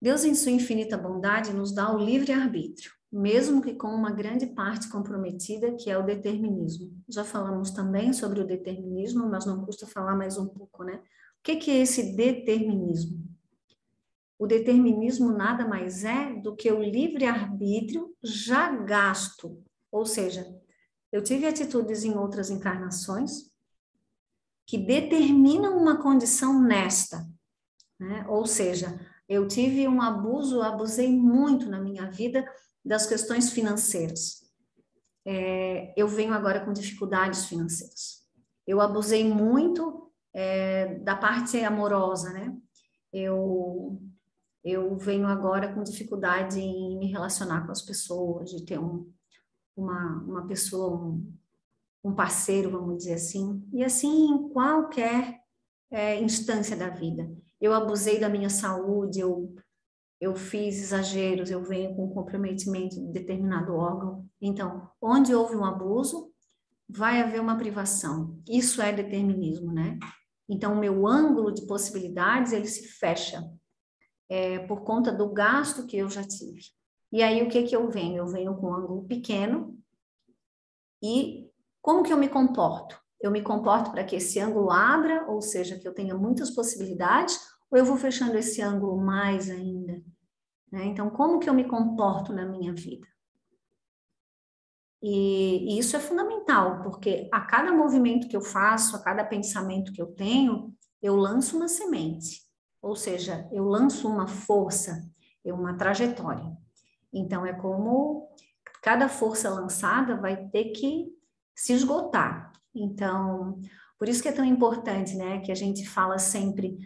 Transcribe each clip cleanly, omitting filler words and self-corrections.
Deus, em sua infinita bondade, nos dá o livre-arbítrio, mesmo que com uma grande parte comprometida, que é o determinismo. Já falamos também sobre o determinismo, mas não custa falar mais um pouco, né? O que é esse determinismo? O determinismo nada mais é do que o livre-arbítrio já gasto, ou seja, eu tive atitudes em outras encarnações que determinam uma condição nesta, né? Ou seja, eu tive um abuso, abusei muito na minha vida das questões financeiras. Eu venho agora com dificuldades financeiras. Eu abusei muito da parte amorosa, né? Eu venho agora com dificuldade em me relacionar com as pessoas, de ter uma pessoa, um parceiro, vamos dizer assim. E assim em qualquer instância da vida. Eu abusei da minha saúde, eu fiz exageros, eu venho com comprometimento de determinado órgão. Então, onde houve um abuso, vai haver uma privação. Isso é determinismo, né? Então, o meu ângulo de possibilidades, ele se fecha por conta do gasto que eu já tive. E aí, o que que eu venho? Eu venho com um ângulo pequeno e como que eu me comporto? Eu me comporto para que esse ângulo abra, ou seja, que eu tenha muitas possibilidades, ou eu vou fechando esse ângulo mais ainda? Né? Então, como que eu me comporto na minha vida? E isso é fundamental, porque a cada movimento que eu faço, a cada pensamento que eu tenho, eu lanço uma semente, ou seja, eu lanço uma força, uma trajetória. Então, é como cada força lançada vai ter que se esgotar. Então, por isso que é tão importante, né, que a gente fala sempre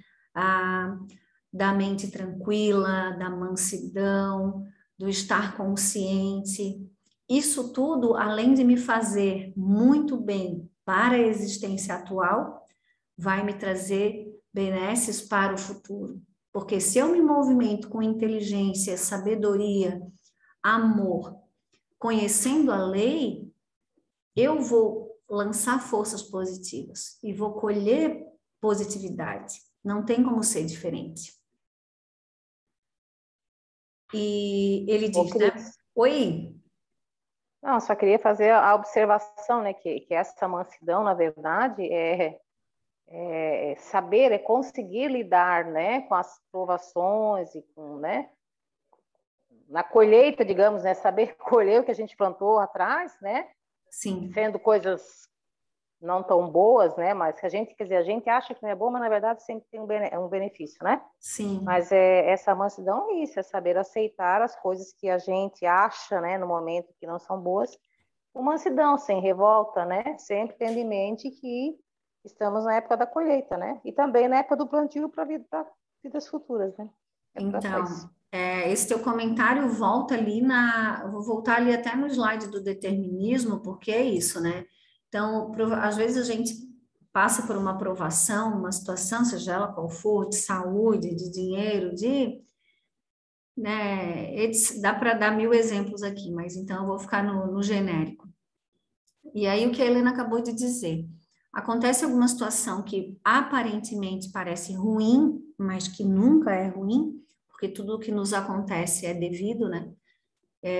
da mente tranquila, da mansidão, do estar consciente. Isso tudo, além de me fazer muito bem para a existência atual, vai me trazer benesses para o futuro. Porque se eu me movimento com inteligência, sabedoria, amor, conhecendo a lei, eu vou lançar forças positivas e vou colher positividade. Não tem como ser diferente. E ele diz, né? Oi? Não, só queria fazer a observação, né, que essa mansidão, na verdade, saber, é conseguir lidar, né, com as provações e com, né, na colheita, digamos, né, saber colher o que a gente plantou atrás, né, Sim. sendo coisas não tão boas, né, mas que a gente, quer dizer, a gente acha que não é bom, mas na verdade sempre tem um benefício, né? Sim. Mas essa mansidão é isso, é saber aceitar as coisas que a gente acha, né, no momento que não são boas, com mansidão, sem revolta, né? Sempre tendo em mente que estamos na época da colheita, né? E também na época do plantio para vidas futuras, né? Então, esse teu comentário volta ali vou voltar ali até no slide do determinismo, porque é isso, né? Então, às vezes a gente passa por uma aprovação, uma situação, seja ela qual for, de saúde, de dinheiro, né? Dá para dar 1000 exemplos aqui, mas então eu vou ficar no genérico. E aí o que a Helena acabou de dizer, acontece alguma situação que aparentemente parece ruim, mas que nunca é ruim, porque tudo o que nos acontece é devido, né?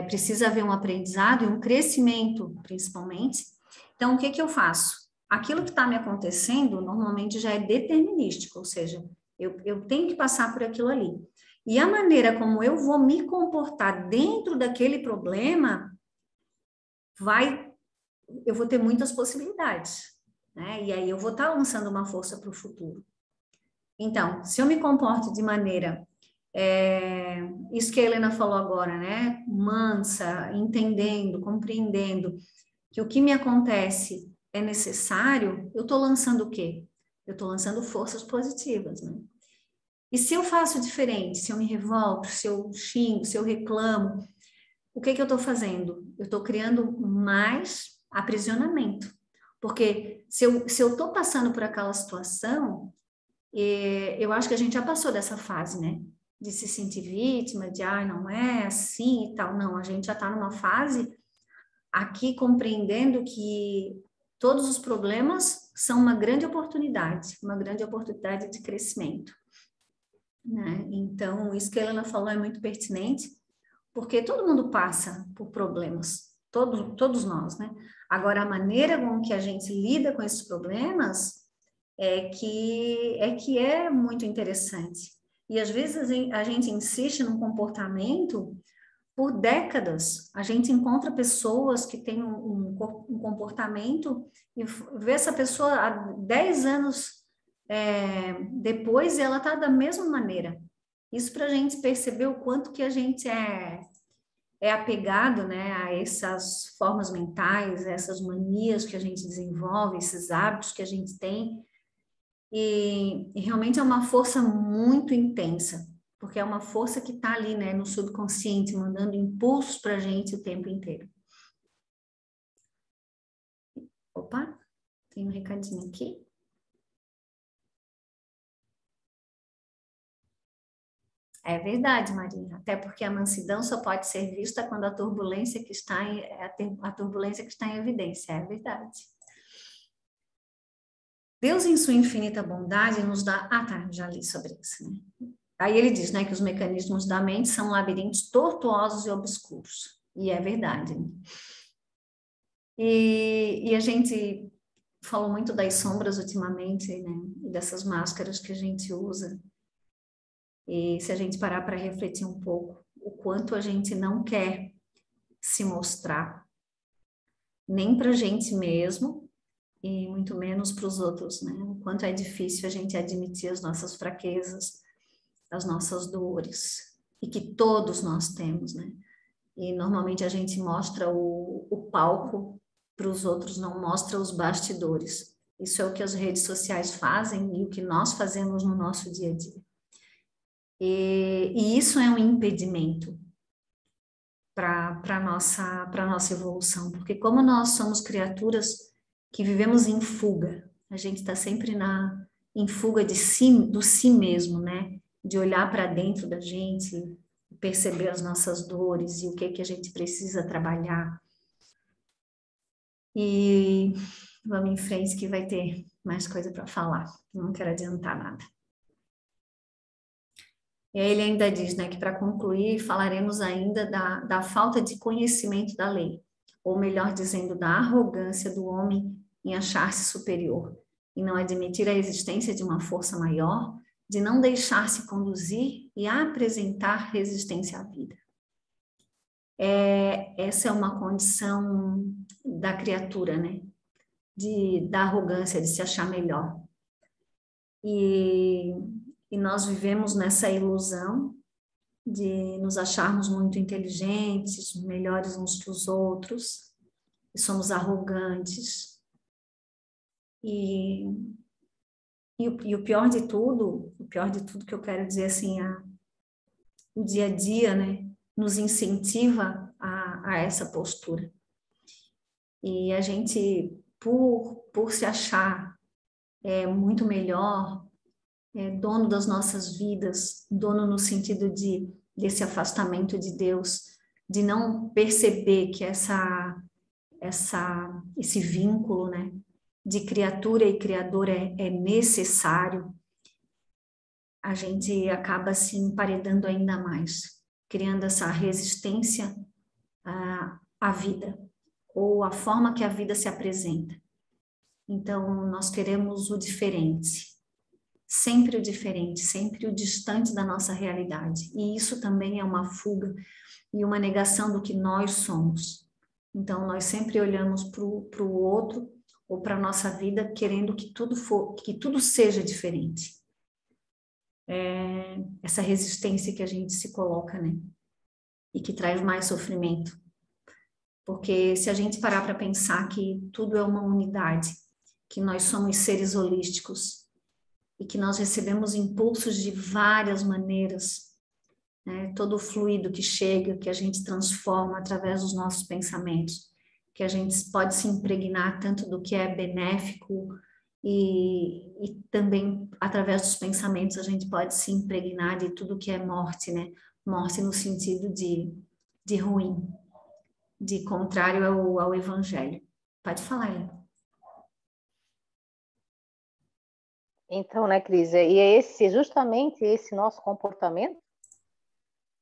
Precisa haver um aprendizado e um crescimento, principalmente. Então, o que que eu faço? Aquilo que está me acontecendo, normalmente já é determinístico, ou seja, eu tenho que passar por aquilo ali. E a maneira como eu vou me comportar dentro daquele problema, eu vou ter muitas possibilidades, né? E aí eu vou estar lançando uma força para o futuro. Então, se eu me comporto de maneira isso que a Helena falou agora, né? Mansa, entendendo, compreendendo que o que me acontece é necessário, eu estou lançando o quê? Eu estou lançando forças positivas, né? E se eu faço diferente, se eu me revolto, se eu xingo, se eu reclamo, o que que eu estou fazendo? Eu estou criando mais aprisionamento. Porque se eu estou passando por aquela situação, eu acho que a gente já passou dessa fase, né? De se sentir vítima, de, não é assim e tal. Não, a gente já está numa fase aqui compreendendo que todos os problemas são uma grande oportunidade de crescimento. né? Então, isso que a Helena falou é muito pertinente, porque todo mundo passa por problemas, todos nós, né? Agora, a maneira com que a gente lida com esses problemas que é muito interessante. E às vezes a gente insiste num comportamento por décadas. A gente encontra pessoas que têm um comportamento e vê essa pessoa há 10 anos depois e ela está da mesma maneira. Isso para a gente perceber o quanto que a gente é apegado, né, a essas formas mentais, a essas manias que a gente desenvolve, esses hábitos que a gente tem. E realmente é uma força muito intensa, porque é uma força que está ali, né, no subconsciente, mandando impulsos para a gente o tempo inteiro. Opa, tem um recadinho aqui. É verdade, Maria, até porque a mansidão só pode ser vista quando a turbulência que está a turbulência que está em evidência, é verdade. Deus, em sua infinita bondade, nos dá... Ah, tá, já li sobre isso, né? Aí ele diz, né, que os mecanismos da mente são labirintos tortuosos e obscuros. E é verdade. Né? E a gente falou muito das sombras ultimamente, né? E dessas máscaras que a gente usa. E se a gente parar para refletir um pouco, o quanto a gente não quer se mostrar, nem para a gente mesmo, e muito menos para os outros, né? O quanto é difícil a gente admitir as nossas fraquezas, as nossas dores, e que todos nós temos, né? E normalmente a gente mostra o palco para os outros, não mostra os bastidores. Isso é o que as redes sociais fazem e o que nós fazemos no nosso dia a dia. E isso é um impedimento para a nossa evolução, porque como nós somos criaturas que vivemos em fuga, a gente está sempre em fuga do si mesmo, né? De olhar para dentro da gente, perceber as nossas dores e o que a gente precisa trabalhar. E vamos em frente que vai ter mais coisa para falar. Não quero adiantar nada. E aí ele ainda diz, né, que para concluir, falaremos ainda da falta de conhecimento da lei, ou melhor dizendo, da arrogância do homem em achar-se superior, e não admitir a existência de uma força maior, de não deixar-se conduzir e apresentar resistência à vida. Essa é uma condição da criatura, né? Da arrogância, de se achar melhor. E nós vivemos nessa ilusão de nos acharmos muito inteligentes, melhores uns que os outros, e somos arrogantes. E o pior de tudo que eu quero dizer assim, o dia a dia, né, nos incentiva a essa postura. E a gente, por se achar muito melhor, dono das nossas vidas, dono no sentido desse afastamento de Deus, de não perceber que esse vínculo, né, de criatura e criador é necessário, a gente acaba se emparedando ainda mais, criando essa resistência à vida, ou à forma que a vida se apresenta. Então, nós queremos o diferente, sempre o distante da nossa realidade. E isso também é uma fuga e uma negação do que nós somos. Então, nós sempre olhamos para o outro ou para a nossa vida querendo que tudo seja diferente. Essa resistência que a gente se coloca, né? E que traz mais sofrimento. Porque se a gente parar para pensar que tudo é uma unidade, que nós somos seres holísticos, e que nós recebemos impulsos de várias maneiras, né? Todo o fluido que chega, que a gente transforma através dos nossos pensamentos, que a gente pode se impregnar tanto do que é benéfico e também através dos pensamentos a gente pode se impregnar de tudo que é morte, né? Morte no sentido de ruim, de contrário ao evangelho. Pode falar, Ellen. Então, né, Cris, e é justamente esse nosso comportamento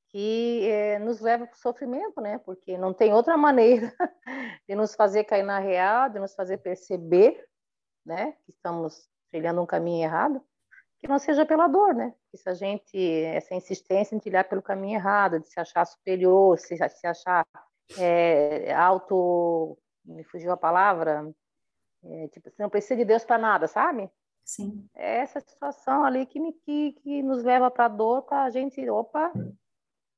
que nos leva para o sofrimento, né? Porque não tem outra maneira de nos fazer cair na real, de nos fazer perceber, né, que estamos trilhando um caminho errado, que não seja pela dor, né? Que se a gente, essa insistência em trilhar pelo caminho errado, de se achar superior, se achar auto, me fugiu a palavra, tipo, você não precisa de Deus para nada, sabe? Sim. É essa situação ali que nos leva para a dor, para a gente, opa,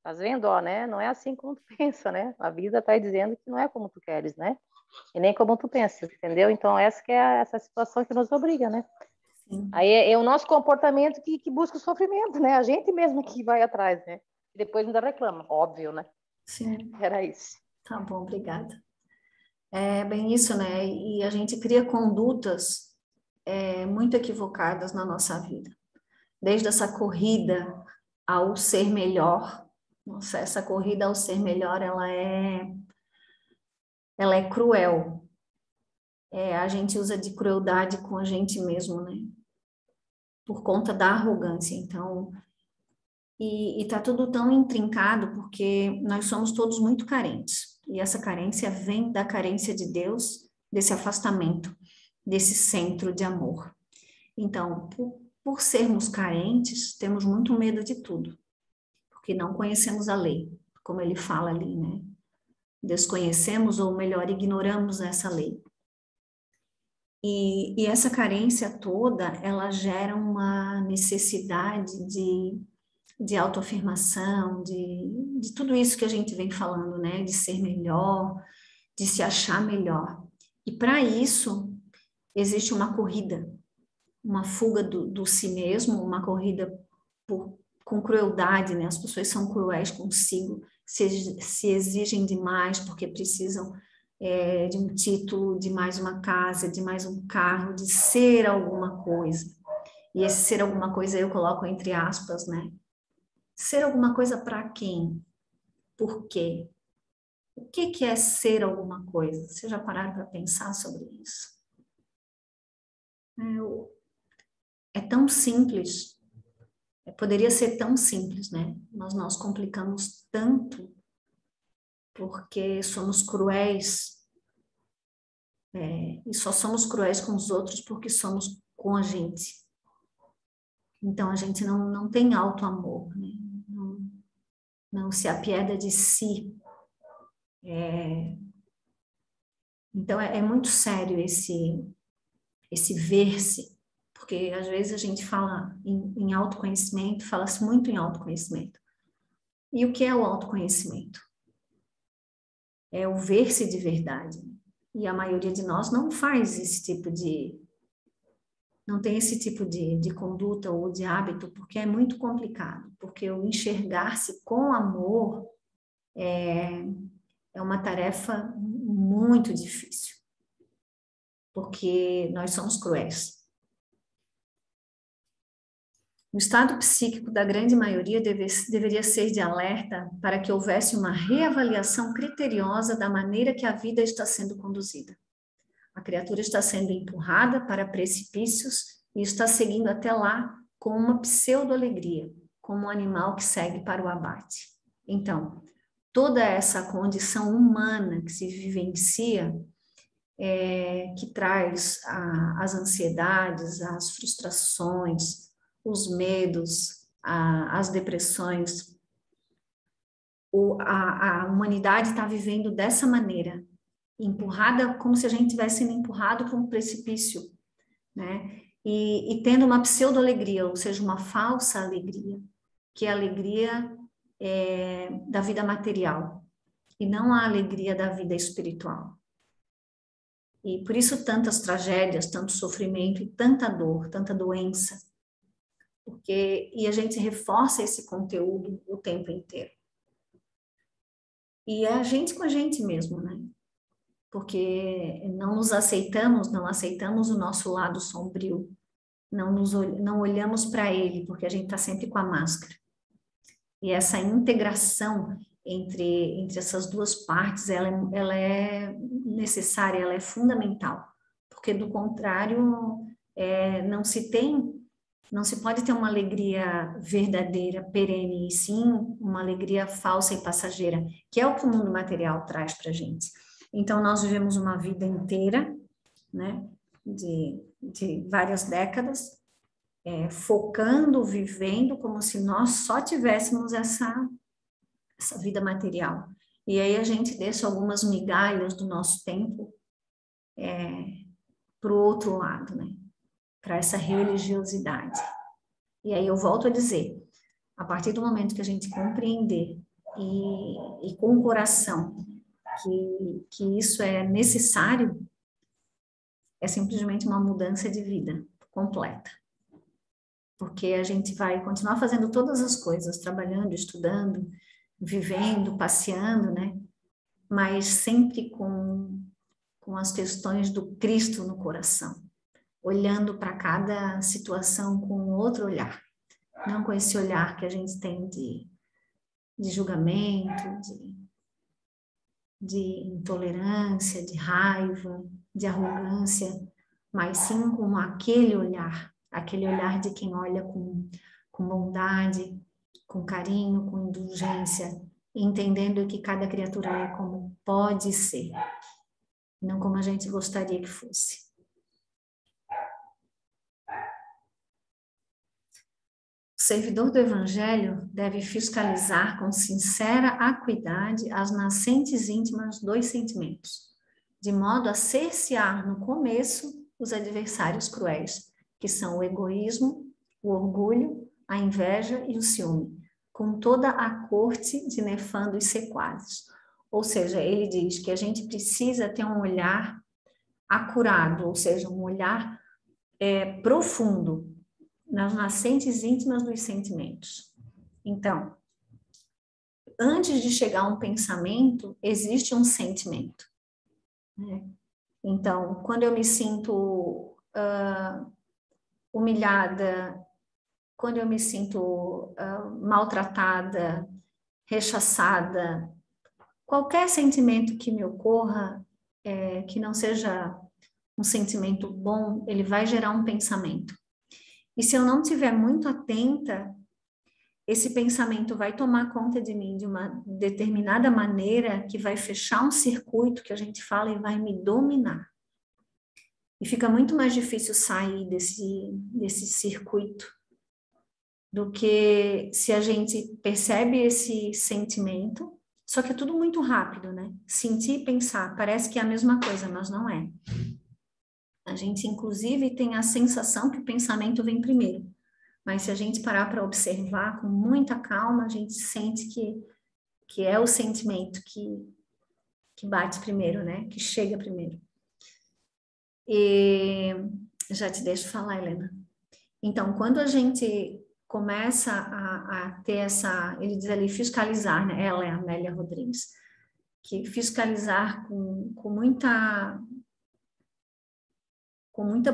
tá vendo, ó, né? Não é assim como tu pensa, né? A vida tá dizendo que não é como tu queres, né? E nem como tu pensas, entendeu? Então essa que é essa situação que nos obriga, né? Sim. Aí é o nosso comportamento que busca o sofrimento, né? A gente mesmo que vai atrás, né? E depois ainda reclama, óbvio, né? Sim. Era isso. Tá bom, obrigada. É bem isso, né? E a gente cria condutas muito equivocadas na nossa vida. Desde essa corrida ao ser melhor. Nossa, essa corrida ao ser melhor, ela é cruel. A gente usa de crueldade com a gente mesmo, né? Por conta da arrogância. Então, e tá tudo tão intrincado porque nós somos todos muito carentes. E essa carência vem da carência de Deus, desse afastamento, desse centro de amor. Então, por sermos carentes, temos muito medo de tudo, porque não conhecemos a lei, como ele fala ali, né? Desconhecemos, ou melhor, ignoramos essa lei. E essa carência toda, ela gera uma necessidade de autoafirmação, de tudo isso que a gente vem falando, né? De ser melhor, de se achar melhor. E para isso, existe uma corrida, uma fuga do si mesmo, uma corrida com crueldade, né? As pessoas são cruéis consigo, se exigem demais porque precisam de um título, de mais uma casa, de mais um carro, de ser alguma coisa. E esse ser alguma coisa eu coloco entre aspas, né? Ser alguma coisa para quem? Por quê? O que é ser alguma coisa? Vocês já pararam para pensar sobre isso? É tão simples, poderia ser tão simples, né? Mas nós complicamos tanto porque somos cruéis, e só somos cruéis com os outros porque somos com a gente. Então a gente não tem auto-amor, né? Não se apieda de si. Então é muito sério esse ver-se, porque às vezes a gente fala em autoconhecimento, fala-se muito em autoconhecimento. E o que é o autoconhecimento? É o ver-se de verdade. E a maioria de nós não faz esse tipo não tem esse tipo de conduta ou de hábito, porque é muito complicado, porque o enxergar-se com amor é uma tarefa muito difícil, porque nós somos cruéis. O estado psíquico da grande maioria deveria ser de alerta para que houvesse uma reavaliação criteriosa da maneira que a vida está sendo conduzida. A criatura está sendo empurrada para precipícios e está seguindo até lá com uma pseudo-alegria, como um animal que segue para o abate. Então, toda essa condição humana que se vivencia, que traz as ansiedades, as frustrações, os medos, as depressões, a humanidade está vivendo dessa maneira, empurrada como se a gente tivesse sendo empurrado para um precipício, né? E tendo uma pseudo-alegria, ou seja, uma falsa alegria, que é a alegria da vida material, e não a alegria da vida espiritual. E por isso tantas tragédias, tanto sofrimento e tanta dor, tanta doença, e a gente reforça esse conteúdo o tempo inteiro. E é a gente com a gente mesmo, né? Porque não aceitamos o nosso lado sombrio, não olhamos para ele, porque a gente está sempre com a máscara. E essa integração entre essas duas partes, ela é necessária, ela é fundamental, porque do contrário, não se tem Não se pode ter uma alegria verdadeira, perene, e sim uma alegria falsa e passageira, que é o que o mundo material traz para a gente. Então, nós vivemos uma vida inteira, né, de várias décadas, focando, vivendo como se nós só tivéssemos essa vida material. E aí a gente deixa algumas migalhas do nosso tempo para o outro lado, né, para essa religiosidade. E aí eu volto a dizer, a partir do momento que a gente compreender e com o coração que isso é necessário, é simplesmente uma mudança de vida completa. Porque a gente vai continuar fazendo todas as coisas, trabalhando, estudando, vivendo, passeando, né? Mas sempre com as questões do Cristo no coração, olhando para cada situação com outro olhar, não com esse olhar que a gente tem de julgamento, de intolerância, de raiva, de arrogância, mas sim com aquele olhar de quem olha com bondade, com carinho, com indulgência, entendendo que cada criatura é como pode ser, não como a gente gostaria que fosse. O servidor do Evangelho deve fiscalizar com sincera acuidade as nascentes íntimas dos sentimentos, de modo a cercear no começo os adversários cruéis, que são o egoísmo, o orgulho, a inveja e o ciúme, com toda a corte de nefandos sequazes. Ou seja, ele diz que a gente precisa ter um olhar acurado, ou seja, um olhar profundo, nas nascentes íntimas dos sentimentos. Então, antes de chegar a um pensamento, existe um sentimento, né? Então, quando eu me sinto humilhada, quando eu me sinto maltratada, rechaçada, qualquer sentimento que me ocorra, que não seja um sentimento bom, ele vai gerar um pensamento. E se eu não estiver muito atenta, esse pensamento vai tomar conta de mim de uma determinada maneira que vai fechar um circuito que a gente fala e vai me dominar. E fica muito mais difícil sair desse circuito do que se a gente percebe esse sentimento, só que é tudo muito rápido, né? Sentir e pensar, parece que é a mesma coisa, mas não é. A gente, inclusive, tem a sensação que o pensamento vem primeiro. Mas se a gente parar para observar com muita calma, a gente sente que é o sentimento que bate primeiro, né? Que chega primeiro. E já te deixo falar, Helena. Então, quando a gente começa a ter ele diz ali fiscalizar, né? Ela é a Amélia Rodrigues, que fiscalizar com muita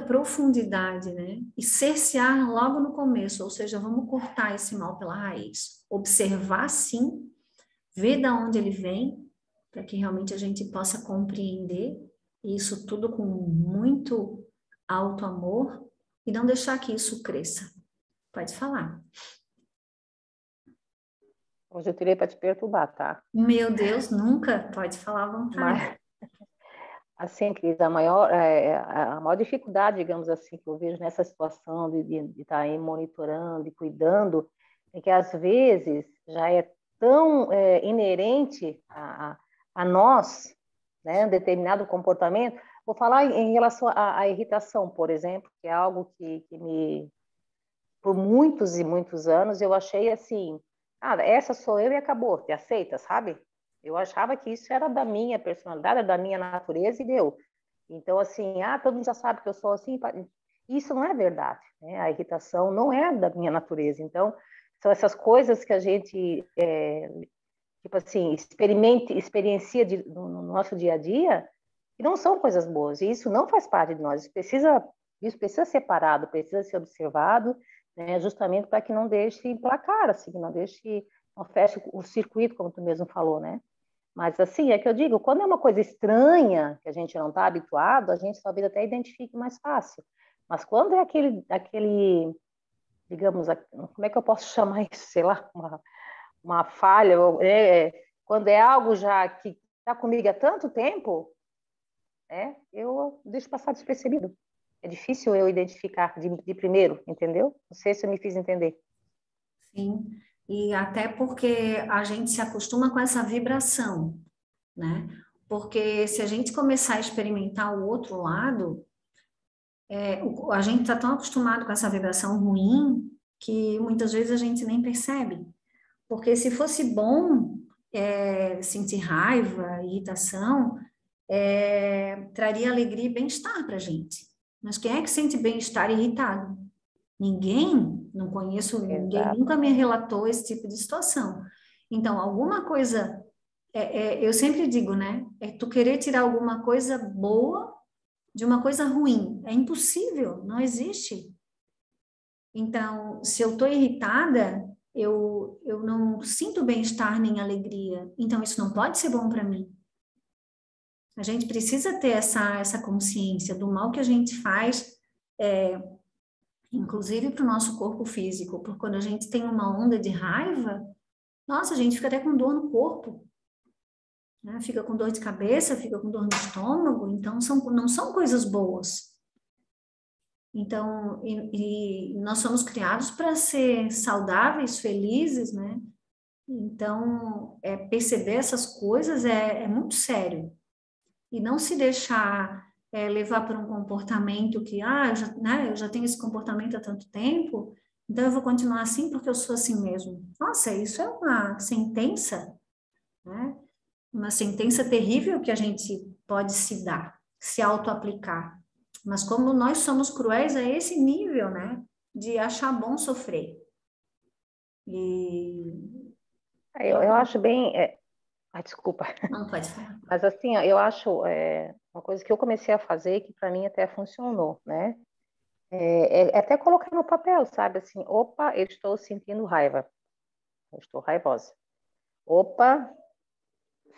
profundidade, né? E cercear logo no começo, ou seja, vamos cortar esse mal pela raiz. Observar, sim, ver de onde ele vem, para que realmente a gente possa compreender isso tudo com muito alto amor e não deixar que isso cresça. Pode falar. Hoje eu tirei para te perturbar, tá? Meu Deus, nunca. Pode falar à vontade. Mas, assim, Cris, a maior dificuldade, digamos assim, que eu vejo nessa situação de estar aí monitorando e cuidando, é que às vezes já é tão inerente a nós, né, um determinado comportamento. Vou falar em relação à irritação, por exemplo, que é algo que por muitos e muitos anos, eu achei assim, essa sou eu e acabou, te aceita, sabe? Eu achava que isso era da minha personalidade, da minha natureza e deu. Então, assim, todo mundo já sabe que eu sou assim. Isso não é verdade, né? A irritação não é da minha natureza. Então, são essas coisas que a gente, tipo assim, experiencia no nosso dia a dia, que não são coisas boas. E isso não faz parte de nós. Isso precisa ser parado, precisa ser observado, né? Justamente para que não deixe emplacar, assim, não feche o circuito, como tu mesmo falou, né? Mas, assim, é que eu digo, quando é uma coisa estranha, que a gente não está habituado, a gente talvez até identifique mais fácil. Mas quando é aquele digamos, como é que eu posso chamar isso? Sei lá, uma falha, quando é algo já que está comigo há tanto tempo, eu deixo passar despercebido. É difícil eu identificar de primeiro, entendeu? Não sei se eu me fiz entender. Sim, e até porque a gente se acostuma com essa vibração, né? Porque se a gente começar a experimentar o outro lado, a gente está tão acostumado com essa vibração ruim que muitas vezes a gente nem percebe. Porque se fosse bom sentir raiva, irritação, traria alegria e bem-estar para a gente. Mas quem é que sente bem-estar irritado? Ninguém, não conheço ninguém, nunca me Exatamente. relatou esse tipo de situação. Então, alguma coisa, eu sempre digo, né? É tu querer tirar alguma coisa boa de uma coisa ruim. É impossível, não existe. Então, se eu estou irritada, eu não sinto bem-estar nem alegria. Então, isso não pode ser bom para mim. A gente precisa ter essa consciência do mal que a gente faz, inclusive para o nosso corpo físico, porque quando a gente tem uma onda de raiva, nossa, a gente fica até com dor no corpo, né? Fica com dor de cabeça, fica com dor no estômago, então não são coisas boas. Então, e nós somos criados para ser saudáveis, felizes, né? Então, perceber essas coisas é muito sério. E não se deixar levar por um comportamento que, eu já tenho esse comportamento há tanto tempo, então eu vou continuar assim porque eu sou assim mesmo. Nossa, isso é uma sentença, né? Uma sentença terrível que a gente pode se dar, se auto-aplicar. Mas como nós somos cruéis a esse nível, né? De achar bom sofrer. E... Eu acho bem. Desculpa. Não pode falar. Mas assim, eu acho uma coisa que eu comecei a fazer que para mim até funcionou, né? É até colocar no papel, sabe? Assim, opa, eu estou sentindo raiva. Eu estou raivosa. Opa,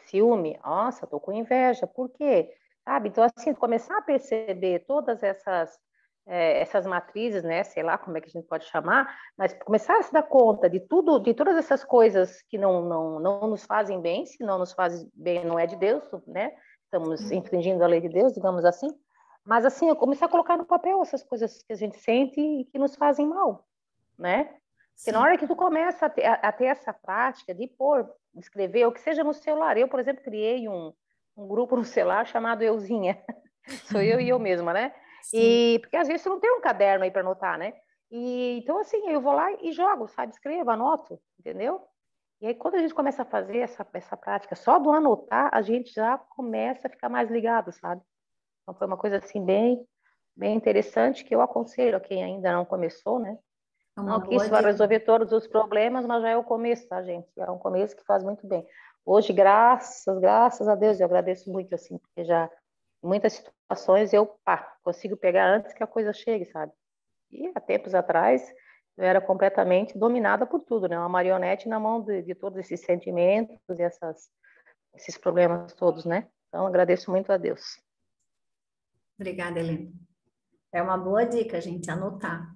ciúme. Nossa, estou com inveja. Por quê? Sabe? Então, assim, começar a perceber todas essas matrizes, né? Sei lá como é que a gente pode chamar, mas começar a se dar conta de tudo, de todas essas coisas que não nos fazem bem, se não nos fazem bem, não é de Deus, né? Estamos infringindo a lei de Deus, digamos assim. Mas, assim, eu comecei a colocar no papel essas coisas que a gente sente e que nos fazem mal, né? Porque na Sim. hora que tu começa a ter essa prática de escrever, ou que seja no celular. Eu, por exemplo, criei um grupo no celular chamado Euzinha. Sou eu e eu mesma, né? Sim. E porque às vezes tu não tem um caderno aí para anotar, né? E então assim, eu vou lá e jogo, sabe? Escrevo, anoto, entendeu? E aí quando a gente começa a fazer essa prática só do anotar, a gente já começa a ficar mais ligado, sabe? Então foi uma coisa assim bem interessante que eu aconselho a quem ainda não começou, né? É Não uma que boa isso vai dica. resolver todos os problemas, mas já é o começo, tá, gente? É um começo que faz muito bem. Hoje, graças a Deus, eu agradeço muito, assim, porque já em muitas situações eu consigo pegar antes que a coisa chegue, sabe? E há tempos atrás eu era completamente dominada por tudo, né? Uma marionete na mão de todos esses sentimentos e esses problemas todos, né? Então, agradeço muito a Deus. Obrigada, Helena. É uma boa dica, a gente, anotar.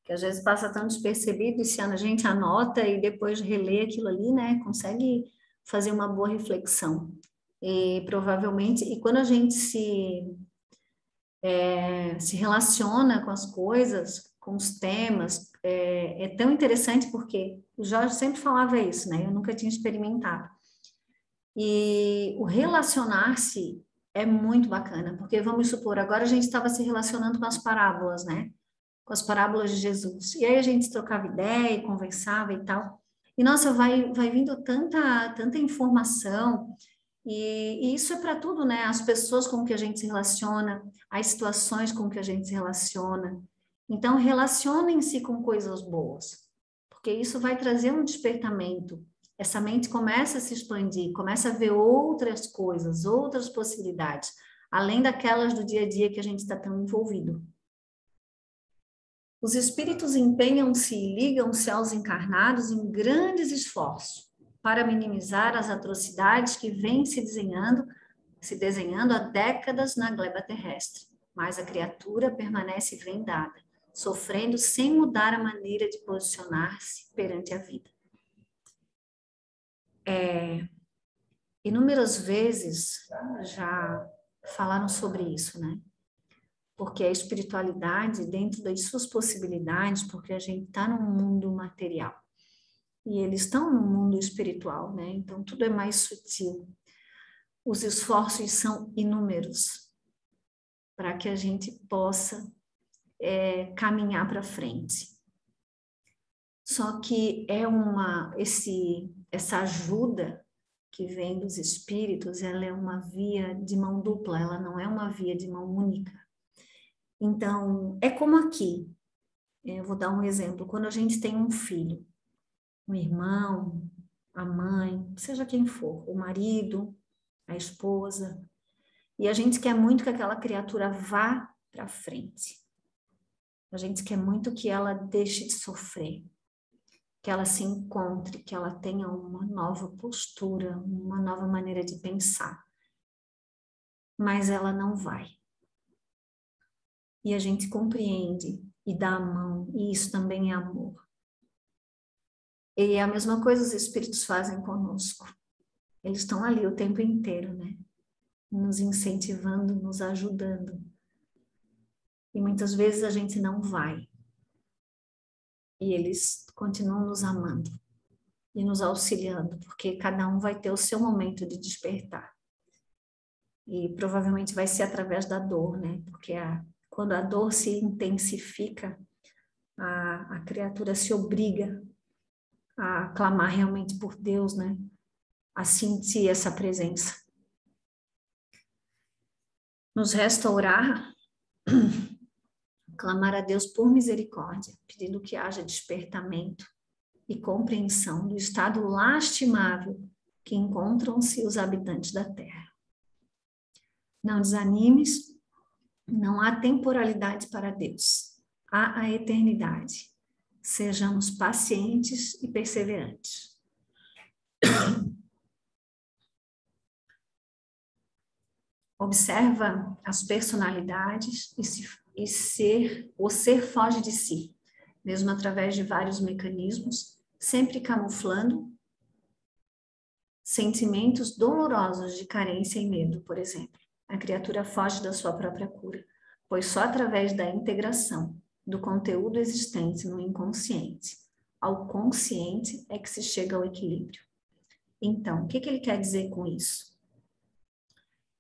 Que às vezes passa tão despercebido e se a gente anota e depois relê aquilo ali, né? Consegue fazer uma boa reflexão. E provavelmente, e quando a gente se relaciona com as coisas, com os temas, é tão interessante porque o Jorge sempre falava isso, né? Eu nunca tinha experimentado. E o relacionar-se é muito bacana, porque vamos supor, agora a gente estava se relacionando com as parábolas, né? Com as parábolas de Jesus. E aí a gente trocava ideia e conversava e tal. E nossa, vai vindo tanta informação, e isso é para tudo, né? As pessoas com que a gente se relaciona, as situações com que a gente se relaciona. Então, relacionem-se com coisas boas, porque isso vai trazer um despertamento. Essa mente começa a se expandir, começa a ver outras coisas, outras possibilidades, além daquelas do dia a dia que a gente está tão envolvido. Os espíritos empenham-se e ligam-se aos encarnados em grandes esforços para minimizar as atrocidades que vêm se desenhando há décadas na gleba terrestre, mas a criatura permanece vendada, sofrendo sem mudar a maneira de posicionar-se perante a vida. Inúmeras vezes já falaram sobre isso, né? Porque a espiritualidade, dentro das suas possibilidades, porque a gente está num mundo material e eles estão no mundo espiritual, né? Então tudo é mais sutil. Os esforços são inúmeros para que a gente possa caminhar para frente. Só que essa ajuda que vem dos espíritos, ela é uma via de mão dupla, ela não é uma via de mão única. Então, é como aqui, eu vou dar um exemplo, quando a gente tem um filho, um irmão, a mãe, seja quem for, o marido, a esposa, e a gente quer muito que aquela criatura vá para frente. A gente quer muito que ela deixe de sofrer, que ela se encontre, que ela tenha uma nova postura, uma nova maneira de pensar. Mas ela não vai. E a gente compreende e dá a mão, e isso também é amor. E é a mesma coisa os espíritos fazem conosco. Eles estão ali o tempo inteiro, né? Nos incentivando, nos ajudando. E muitas vezes a gente não vai. E eles continuam nos amando e nos auxiliando, porque cada um vai ter o seu momento de despertar. E provavelmente vai ser através da dor, né? Porque quando a dor se intensifica, a criatura se obriga a clamar realmente por Deus, né? A sentir essa presença. Nos resta orar, clamar a Deus por misericórdia, pedindo que haja despertamento e compreensão do estado lastimável que encontram-se os habitantes da Terra. Não desanimes, não há temporalidade para Deus, há a eternidade. Sejamos pacientes e perseverantes. Observa as personalidades o ser foge de si, mesmo através de vários mecanismos, sempre camuflando sentimentos dolorosos de carência e medo, por exemplo. A criatura foge da sua própria cura, pois só através da integração do conteúdo existente no inconsciente ao consciente é que se chega ao equilíbrio. Então, o que ele quer dizer com isso?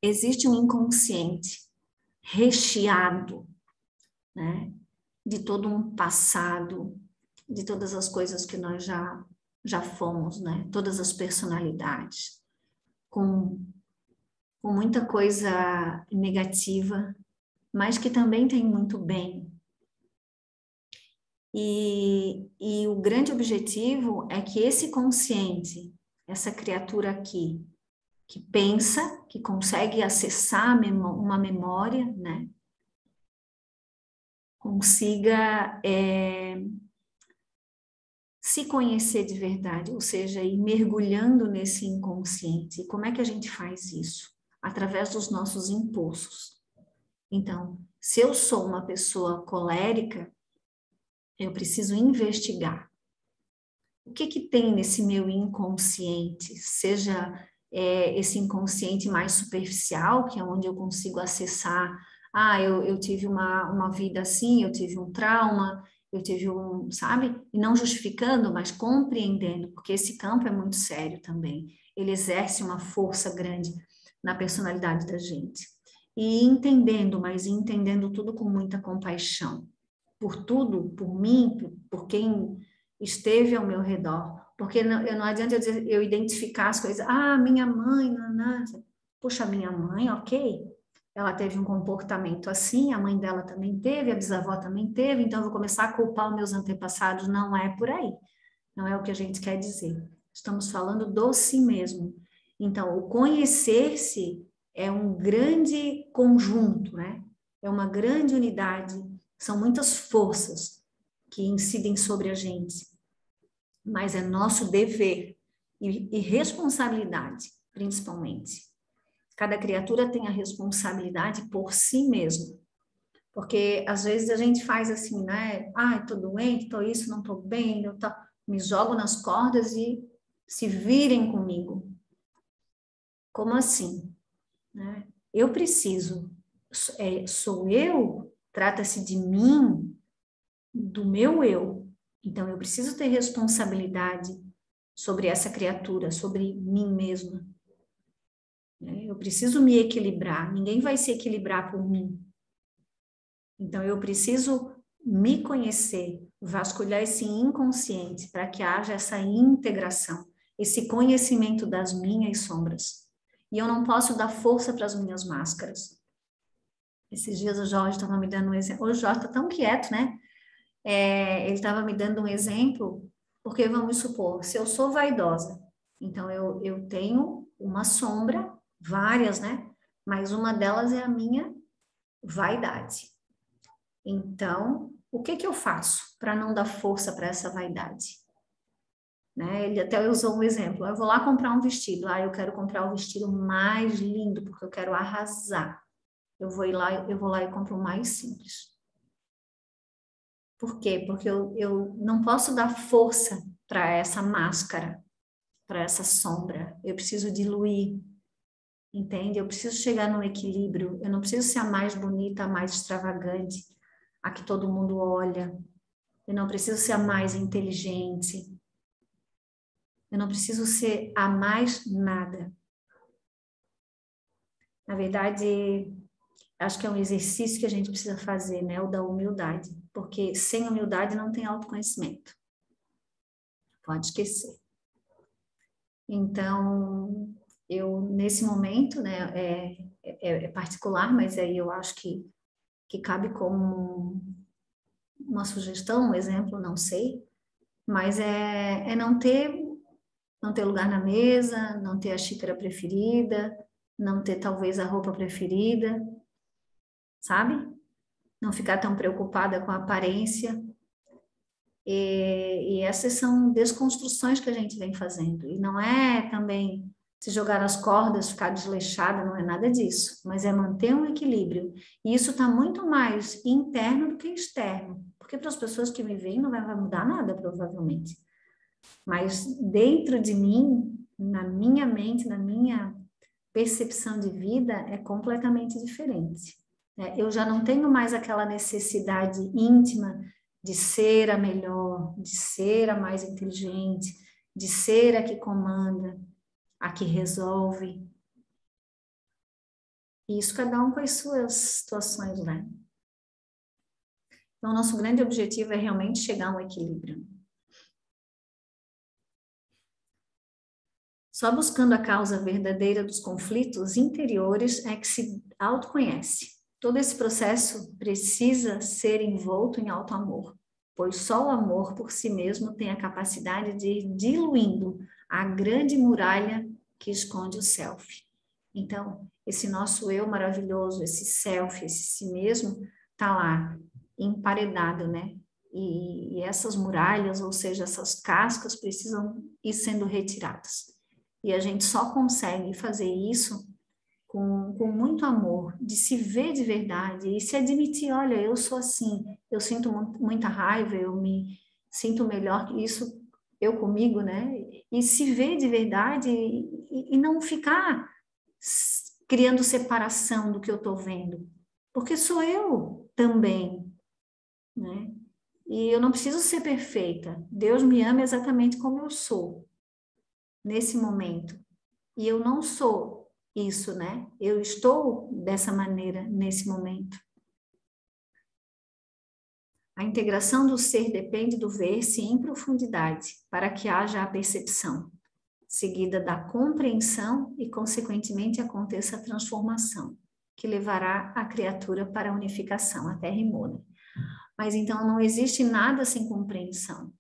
Existe um inconsciente recheado, né, de todo um passado, de todas as coisas que nós já fomos, né, todas as personalidades, com muita coisa negativa, mas que também tem muito bem. E o grande objetivo é que esse consciente, essa criatura aqui, que pensa, que consegue acessar uma memória, né? Consiga se conhecer de verdade, ou seja, ir mergulhando nesse inconsciente. E como é que a gente faz isso? Através dos nossos impulsos. Então, se eu sou uma pessoa colérica, eu preciso investigar. O que tem nesse meu inconsciente? Seja esse inconsciente mais superficial, que é onde eu consigo acessar, eu tive uma vida assim, eu tive um trauma, eu tive sabe? E não justificando, mas compreendendo, porque esse campo é muito sério também. Ele exerce uma força grande na personalidade da gente. E entendendo tudo com muita compaixão. Por tudo, por mim, por quem esteve ao meu redor. Porque não adianta eu identificar as coisas. Minha mãe, puxa, minha mãe, ok. Ela teve um comportamento assim, a mãe dela também teve, a bisavó também teve, então eu vou começar a culpar os meus antepassados. Não é por aí. Não é o que a gente quer dizer. Estamos falando do si mesmo. Então, o conhecer-se é um grande conjunto, né? É uma grande unidade. São muitas forças que incidem sobre a gente. Mas é nosso dever e responsabilidade, principalmente. Cada criatura tem a responsabilidade por si mesmo. Porque às vezes a gente faz assim, né? Ai, tô doente, tô isso, não tô bem, me jogo nas cordas e se virem comigo. Como assim? Né? Eu preciso, sou eu, trata-se de mim, do meu eu. Então eu preciso ter responsabilidade sobre essa criatura, sobre mim mesma. Né? Eu preciso me equilibrar, ninguém vai se equilibrar por mim. Então, eu preciso me conhecer, vasculhar esse inconsciente para que haja essa integração, esse conhecimento das minhas sombras. E eu não posso dar força para as minhas máscaras. Esses dias o Jorge estava me dando um exemplo. O Jorge está tão quieto, né? Ele estava me dando um exemplo, porque vamos supor, se eu sou vaidosa, então eu tenho uma sombra, várias, né? Mas uma delas é a minha vaidade. Então, o que eu faço para não dar força para essa vaidade? Né? Ele até usou um exemplo. Eu vou lá comprar um vestido. Eu quero comprar o vestido mais lindo, porque eu quero arrasar. Eu vou lá e compro o mais simples. Por quê? Porque eu não posso dar força para essa máscara, para essa sombra. Eu preciso diluir, entende? Eu preciso chegar num equilíbrio. Eu não preciso ser a mais bonita, a mais extravagante, a que todo mundo olha. Eu não preciso ser a mais inteligente. Eu não preciso ser a mais nada. Na verdade, acho que é um exercício que a gente precisa fazer, né? O da humildade. Porque sem humildade não tem autoconhecimento. Pode esquecer. Então, eu, nesse momento, né? É particular, mas aí eu acho que cabe como uma sugestão, um exemplo, não sei. Mas é não ter lugar na mesa, não ter a xícara preferida, não ter talvez a roupa preferida, sabe? Não ficar tão preocupada com a aparência. E essas são desconstruções que a gente vem fazendo. E não é também se jogar nas cordas, ficar desleixada, não é nada disso, mas é manter um equilíbrio. E isso está muito mais interno do que externo, porque para as pessoas que me veem não vai mudar nada, provavelmente. Mas dentro de mim, na minha mente, na minha percepção de vida, é completamente diferente. Eu já não tenho mais aquela necessidade íntima de ser a melhor, de ser a mais inteligente, de ser a que comanda, a que resolve. E isso cada um com as suas situações, né? Então, nosso grande objetivo é realmente chegar a um equilíbrio. Só buscando a causa verdadeira dos conflitos interiores é que se autoconhece. Todo esse processo precisa ser envolto em auto-amor, pois só o amor por si mesmo tem a capacidade de ir diluindo a grande muralha que esconde o self. Então, esse nosso eu maravilhoso, esse self, esse si mesmo, está lá, emparedado, né? E essas muralhas, ou seja, essas cascas, precisam ir sendo retiradas. E a gente só consegue fazer isso com muito amor, de se ver de verdade e se admitir, olha, eu sou assim, eu sinto muita raiva, eu me sinto melhor que isso, eu comigo, né? E se ver de verdade e não ficar criando separação do que eu estou vendo, porque sou eu também, né? E eu não preciso ser perfeita, Deus me ama exatamente como eu sou, nesse momento. E eu não sou isso, né? Eu estou dessa maneira nesse momento. A integração do ser depende do ver-se em profundidade, para que haja a percepção, seguida da compreensão e, consequentemente, aconteça a transformação, que levará a criatura para a unificação, até rimou, né? Mas então não existe nada sem compreensão.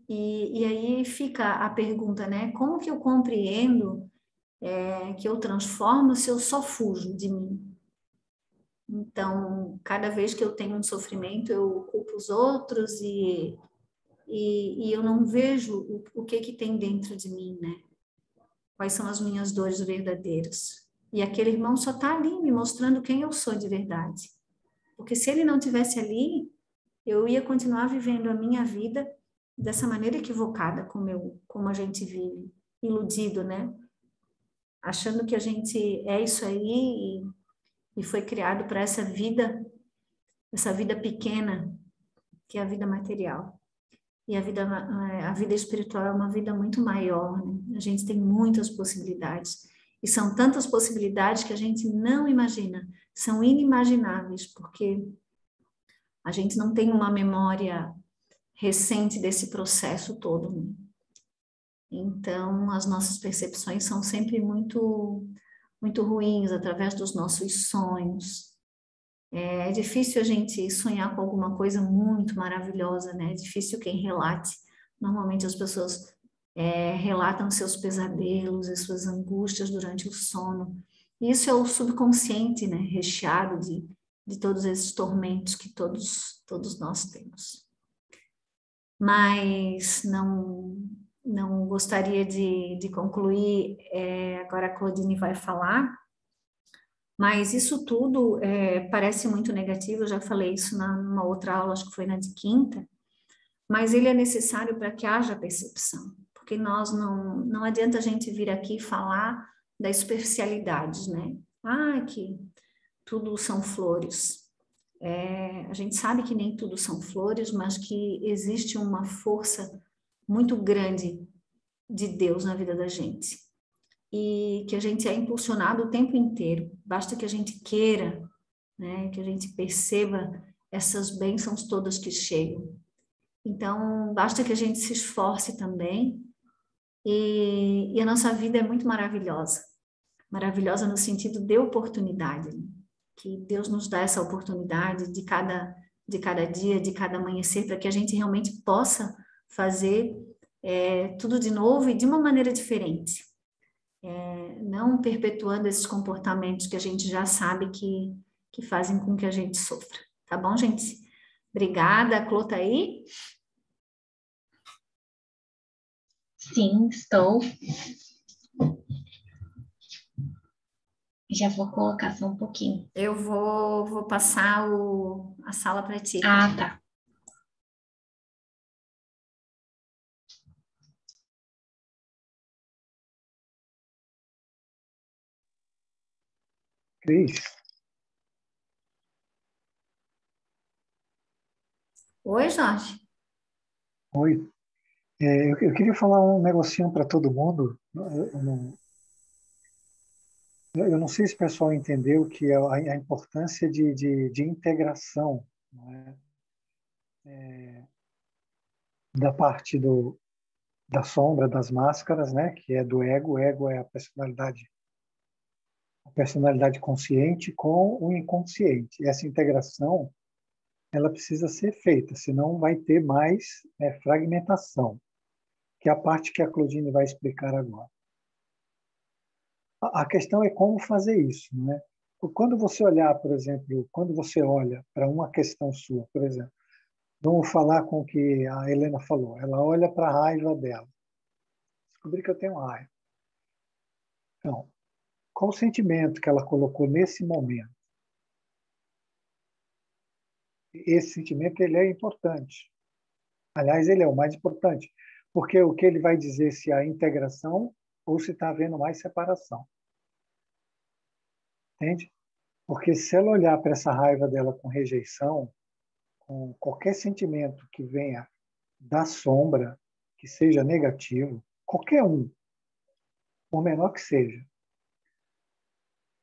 E aí fica a pergunta, né? Como que eu compreendo que eu transformo se eu só fujo de mim? Então, cada vez que eu tenho um sofrimento, eu culpo os outros e eu não vejo o que tem dentro de mim, né? Quais são as minhas dores verdadeiras? E aquele irmão só está ali me mostrando quem eu sou de verdade. Porque se ele não tivesse ali, eu ia continuar vivendo a minha vida dessa maneira equivocada, como a gente vive, iludido, né? Achando que a gente é isso aí e foi criado para essa vida pequena, que é a vida material. E a vida espiritual é uma vida muito maior, né? A gente tem muitas possibilidades. E são tantas possibilidades que a gente não imagina, são inimagináveis, porque a gente não tem uma memória recente desse processo todo, né? Então, as nossas percepções são sempre muito ruins através dos nossos sonhos. É difícil a gente sonhar com alguma coisa muito maravilhosa, né? É difícil quem relate. Normalmente as pessoas relatam seus pesadelos e suas angústias durante o sono. Isso é o subconsciente, né? Recheado de todos esses tormentos que todos nós temos. Mas não gostaria de concluir, agora a Claudine vai falar, mas isso tudo parece muito negativo, eu já falei isso numa outra aula, acho que foi na de quinta, mas ele é necessário para que haja percepção, porque nós não adianta a gente vir aqui falar das superficialidades, né? Que tudo são flores. A gente sabe que nem tudo são flores, mas que existe uma força muito grande de Deus na vida da gente. E que a gente é impulsionado o tempo inteiro. Basta que a gente queira, né? Que a gente perceba essas bênçãos todas que chegam. Então, basta que a gente se esforce também. E a nossa vida é muito maravilhosa. Maravilhosa no sentido de oportunidade, né? Que Deus nos dá essa oportunidade de cada dia, de cada amanhecer, para que a gente realmente possa fazer tudo de novo e de uma maneira diferente. Não perpetuando esses comportamentos que a gente já sabe que fazem com que a gente sofra. Tá bom, gente? Obrigada. A Clô tá aí? Sim, estou. Já vou colocar só um pouquinho. Eu vou passar a sala para ti. Ah, tá. Cris, Oi, Jorge. oi. Eu queria falar um negocinho para todo mundo. Eu não sei se o pessoal entendeu que a importância de integração, não é? Da parte da sombra, das máscaras, né? Que é do ego. O ego é a personalidade consciente com o inconsciente. Essa integração, ela precisa ser feita, senão vai ter mais fragmentação, que é a parte que a Claudine vai explicar agora. A questão é como fazer isso, né? Quando você olhar, por exemplo, quando você olha para uma questão sua, por exemplo, vamos falar com o que a Helena falou, ela olha para a raiva dela. Descobri que eu tenho raiva. Então, qual o sentimento que ela colocou nesse momento? Esse sentimento ele é importante. Aliás, ele é o mais importante, porque o que ele vai dizer se há integração ou se está havendo mais separação. Entende? Porque se ela olhar para essa raiva dela com rejeição, com qualquer sentimento que venha da sombra, que seja negativo, qualquer um, por menor que seja,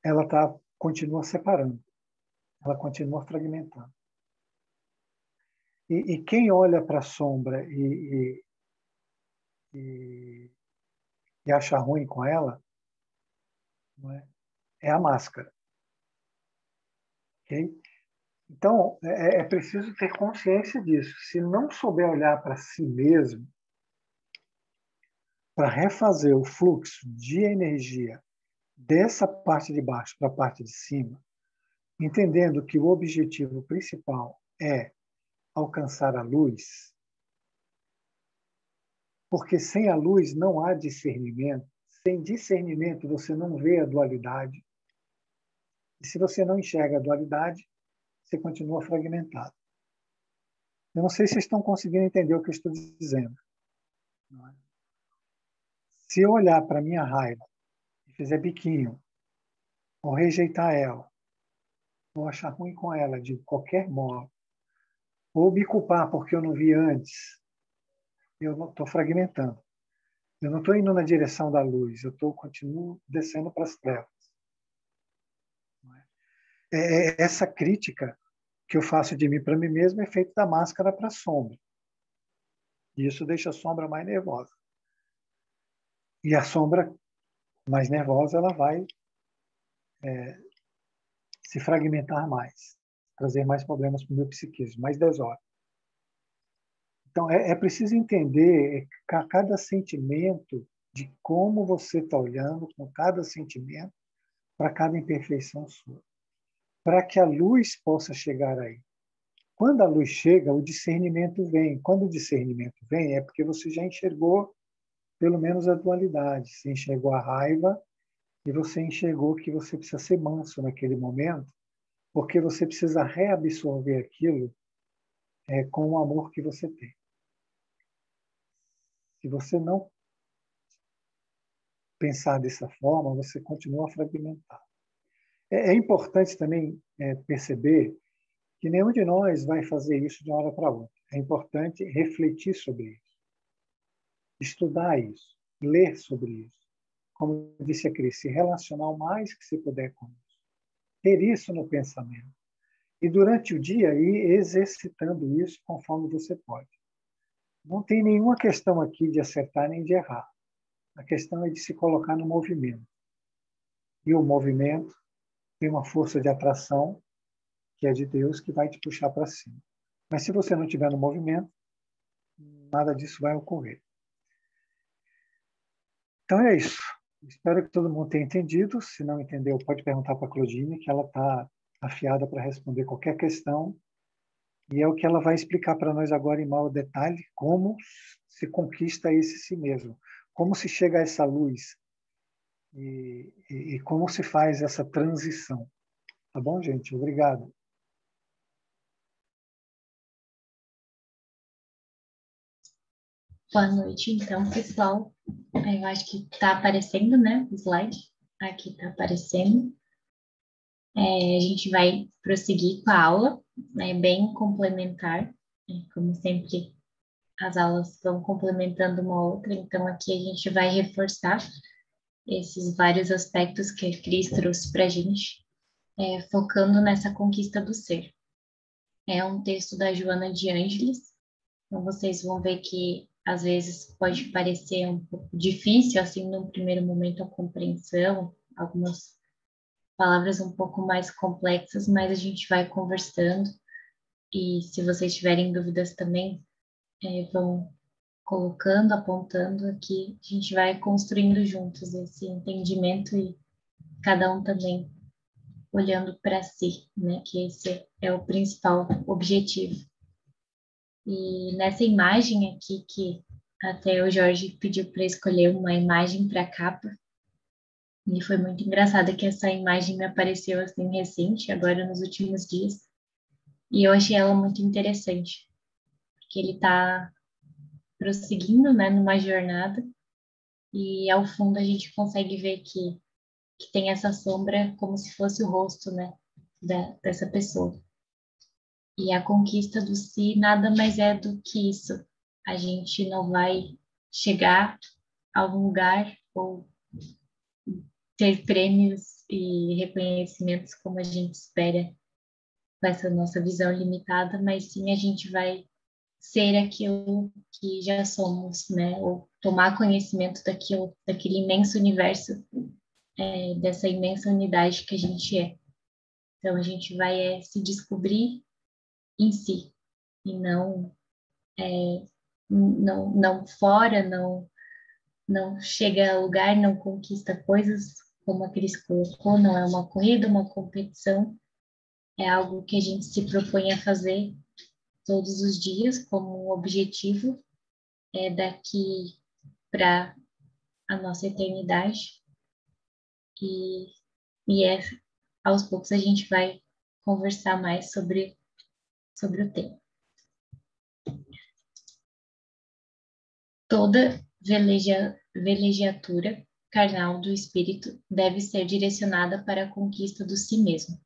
ela continua separando, ela continua fragmentando. E quem olha para a sombra e acha ruim com ela, não é a máscara. Okay? Então, é preciso ter consciência disso. Se não souber olhar para si mesmo, para refazer o fluxo de energia dessa parte de baixo para a parte de cima, entendendo que o objetivo principal é alcançar a luz, porque sem a luz não há discernimento, sem discernimento você não vê a dualidade, e se você não enxerga a dualidade, você continua fragmentado. Eu não sei se vocês estão conseguindo entender o que eu estou dizendo. Não é? Se eu olhar para a minha raiva e fizer biquinho, ou rejeitar ela, ou achar ruim com ela de qualquer modo, ou me culpar porque eu não vi antes, eu estou fragmentando. Eu não estou indo na direção da luz, continuo descendo para as trevas. Essa crítica que eu faço de mim para mim mesmo é feita da máscara para a sombra. E isso deixa a sombra mais nervosa. E a sombra mais nervosa, ela vai se fragmentar mais, trazer mais problemas para o meu psiquismo, mais desordem. Então, é preciso entender cada sentimento, de como você está olhando com cada sentimento para cada imperfeição sua, para que a luz possa chegar aí. Quando a luz chega, o discernimento vem. Quando o discernimento vem, é porque você já enxergou pelo menos a dualidade. Você enxergou a raiva e você enxergou que você precisa ser manso naquele momento, porque você precisa reabsorver aquilo com o amor que você tem. Se você não pensar dessa forma, você continua fragmentado. É importante também perceber que nenhum de nós vai fazer isso de uma hora para outra. É importante refletir sobre isso, estudar isso, ler sobre isso. Como disse a Cris, se relacionar o mais que se puder com isso. Ter isso no pensamento. E durante o dia ir exercitando isso conforme você pode. Não tem nenhuma questão aqui de acertar nem de errar. A questão é de se colocar no movimento. E o movimento tem uma força de atração, que é de Deus, que vai te puxar para cima. Mas se você não estiver no movimento, nada disso vai ocorrer. Então é isso. Espero que todo mundo tenha entendido. Se não entendeu, pode perguntar para a Claudine, que ela está afiada para responder qualquer questão. E é o que ela vai explicar para nós agora em maior detalhe, como se conquista esse si mesmo, como se chega a essa luz e como se faz essa transição. Tá bom, gente? Obrigado. Boa noite, então, pessoal. Eu acho que está aparecendo, né, o slide. Aqui está aparecendo. A gente vai prosseguir com a aula, né, bem complementar. Como sempre, as aulas vão complementando uma outra, então aqui a gente vai reforçar esses vários aspectos que a Cris trouxe para a gente, focando nessa conquista do ser. É um texto da Joana de Ângeles, então vocês vão ver que às vezes pode parecer um pouco difícil, assim, num primeiro momento, a compreensão, algumas palavras um pouco mais complexas, mas a gente vai conversando e se vocês tiverem dúvidas também, vão colocando, apontando aqui, a gente vai construindo juntos esse entendimento e cada um também olhando para si, né? Que esse é o principal objetivo. E nessa imagem aqui que até o Jorge pediu para escolher uma imagem para a capa, e foi muito engraçado que essa imagem me apareceu assim recente, agora nos últimos dias, e eu achei ela muito interessante, porque ele está prosseguindo, né, numa jornada, e ao fundo a gente consegue ver que tem essa sombra como se fosse o rosto, né, dessa pessoa. E a conquista do si nada mais é do que isso. A gente não vai chegar a algum lugar ou ter prêmios e reconhecimentos como a gente espera com essa nossa visão limitada, mas sim a gente vai ser aquilo que já somos, né? Ou tomar conhecimento daquele imenso universo, dessa imensa unidade que a gente é. Então a gente vai se descobrir em si e não fora, não chega a lugar, não conquista coisas, como a Cris colocou, não é uma corrida, uma competição, é algo que a gente se propõe a fazer todos os dias como um objetivo, daqui para a nossa eternidade e aos poucos a gente vai conversar mais sobre o tema. Toda velegiatura carnal do espírito deve ser direcionada para a conquista do si mesmo.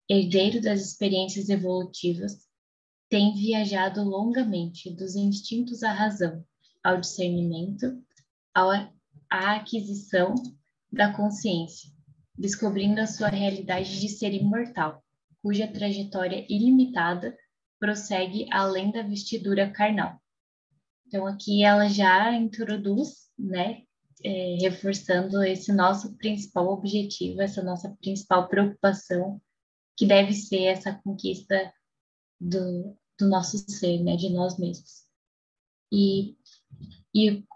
Herdeiro das experiências evolutivas, tem viajado longamente dos instintos à razão, ao discernimento, à aquisição da consciência, descobrindo a sua realidade de ser imortal, cuja trajetória ilimitada prossegue além da vestidura carnal. Então, aqui ela já introduz, né, reforçando esse nosso principal objetivo, essa nossa principal preocupação, que deve ser essa conquista do nosso ser, né, de nós mesmos. E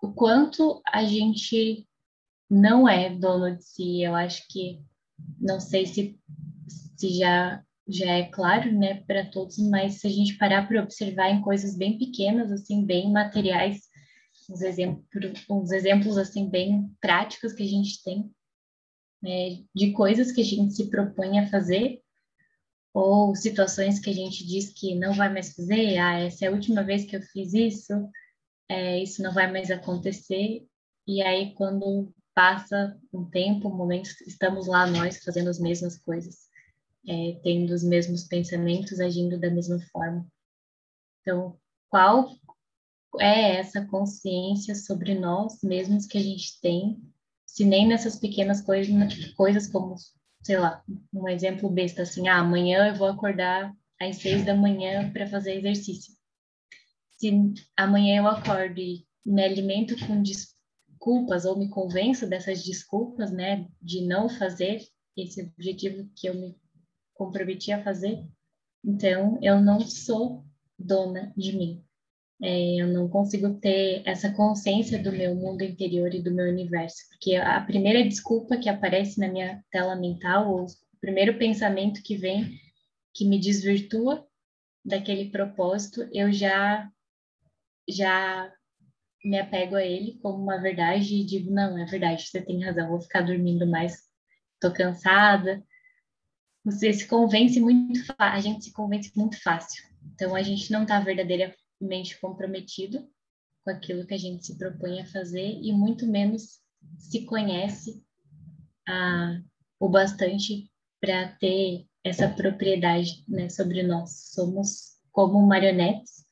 o quanto a gente não é dono de si, eu acho que, não sei se já é claro, né, para todos, mas se a gente parar para observar em coisas bem pequenas, assim, bem materiais, uns exemplos, assim, bem práticos que a gente tem, né, de coisas que a gente se propõe a fazer, ou situações que a gente diz que não vai mais fazer, essa é a última vez que eu fiz isso, isso não vai mais acontecer, e aí quando passa um tempo, um momento, estamos lá nós fazendo as mesmas coisas, tendo os mesmos pensamentos, agindo da mesma forma. Então, qual é essa consciência sobre nós mesmos que a gente tem, se nem nessas pequenas coisas como, sei lá, um exemplo besta, assim, amanhã eu vou acordar às 6 da manhã para fazer exercício. Se amanhã eu acordo e me alimento com desculpas ou me convenço dessas desculpas, né, de não fazer esse objetivo que eu me comprometi a fazer, então eu não sou dona de mim. Eu não consigo ter essa consciência do meu mundo interior e do meu universo, porque a primeira desculpa que aparece na minha tela mental, ou o primeiro pensamento que vem, que me desvirtua daquele propósito, eu já me apego a ele como uma verdade e digo, não, é verdade, você tem razão, vou ficar dormindo mais, estou cansada. Você se convence a gente se convence muito fácil. Então, a gente não está verdadeiramente comprometido com aquilo que a gente se propõe a fazer e muito menos se conhece o bastante para ter essa propriedade, né, sobre nós. Somos como marionetes,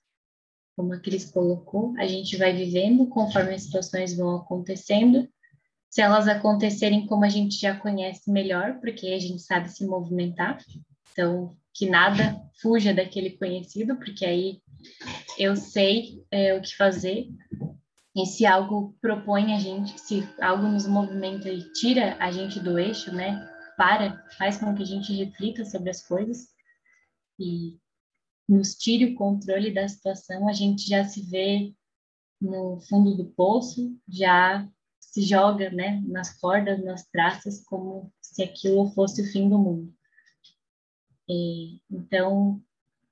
como a Cris colocou, a gente vai vivendo conforme as situações vão acontecendo. Se elas acontecerem como a gente já conhece melhor, porque a gente sabe se movimentar, então que nada fuja daquele conhecido, porque aí eu sei o que fazer. E se algo propõe a gente, se algo nos movimenta e tira a gente do eixo, né? Faz com que a gente reflita sobre as coisas e nos tire o controle da situação, a gente já se vê no fundo do poço, já se joga, né, nas cordas, nas traças, como se aquilo fosse o fim do mundo. Então,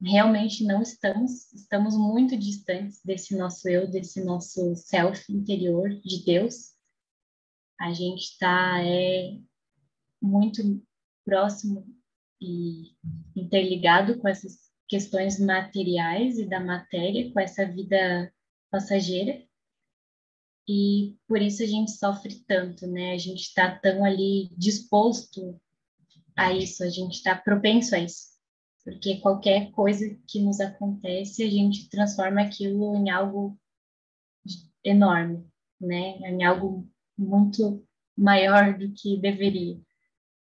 realmente não estamos muito distantes desse nosso eu, desse nosso self interior de Deus. A gente está muito próximo e interligado com essas questões materiais e da matéria, com essa vida passageira. E por isso a gente sofre tanto, né? A gente está tão ali disposto a isso, a gente está propenso a isso. Porque qualquer coisa que nos acontece, a gente transforma aquilo em algo enorme, né? Em algo muito maior do que deveria,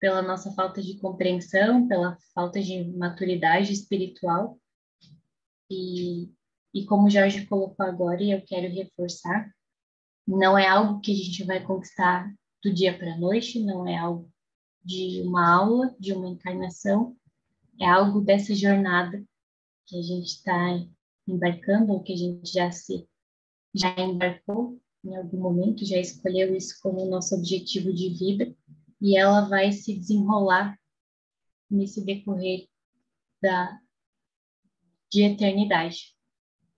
pela nossa falta de compreensão, pela falta de maturidade espiritual. E como o Jorge colocou agora, e eu quero reforçar, não é algo que a gente vai conquistar do dia para a noite, não é algo de uma aula, de uma encarnação, é algo dessa jornada que a gente está embarcando, ou que a gente já embarcou em algum momento, já escolheu isso como nosso objetivo de vida, e ela vai se desenrolar nesse decorrer de eternidade.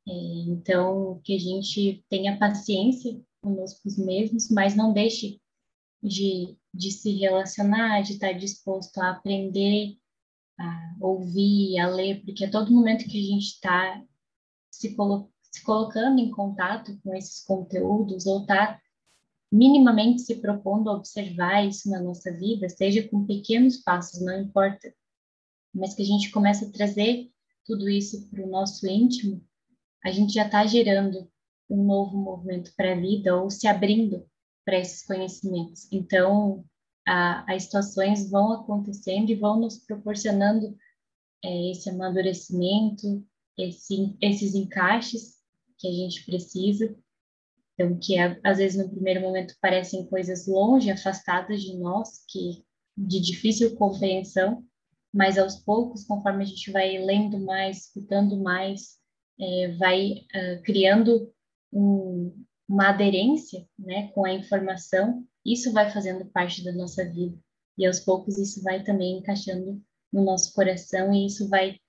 Então, que a gente tenha paciência conosco mesmos, mas não deixe de se relacionar, de estar disposto a aprender, a ouvir, a ler, porque a todo momento que a gente está se colocando em contato com esses conteúdos ou está minimamente se propondo a observar isso na nossa vida, seja com pequenos passos, não importa, mas que a gente começa a trazer tudo isso para o nosso íntimo, a gente já está gerando um novo movimento para a vida ou se abrindo para esses conhecimentos. Então, as situações vão acontecendo e vão nos proporcionando esse amadurecimento, esses encaixes que a gente precisa. Então, que às vezes no primeiro momento parecem coisas longe, afastadas de nós, que de difícil compreensão, mas aos poucos, conforme a gente vai lendo mais, escutando mais, vai criando uma aderência, né, com a informação, isso vai fazendo parte da nossa vida. E aos poucos isso vai também encaixando no nosso coração e isso vai,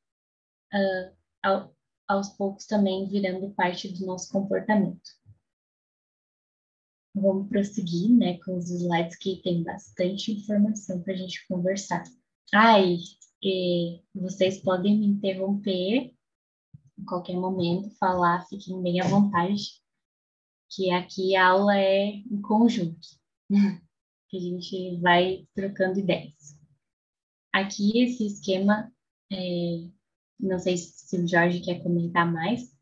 aos poucos, também virando parte do nosso comportamento. Vamos prosseguir, né, com os slides que tem bastante informação para a gente conversar. E vocês podem me interromper em qualquer momento, falar, fiquem bem à vontade, que aqui a aula é em conjunto, que a gente vai trocando ideias. Aqui esse esquema, não sei se o Jorge quer comentar mais,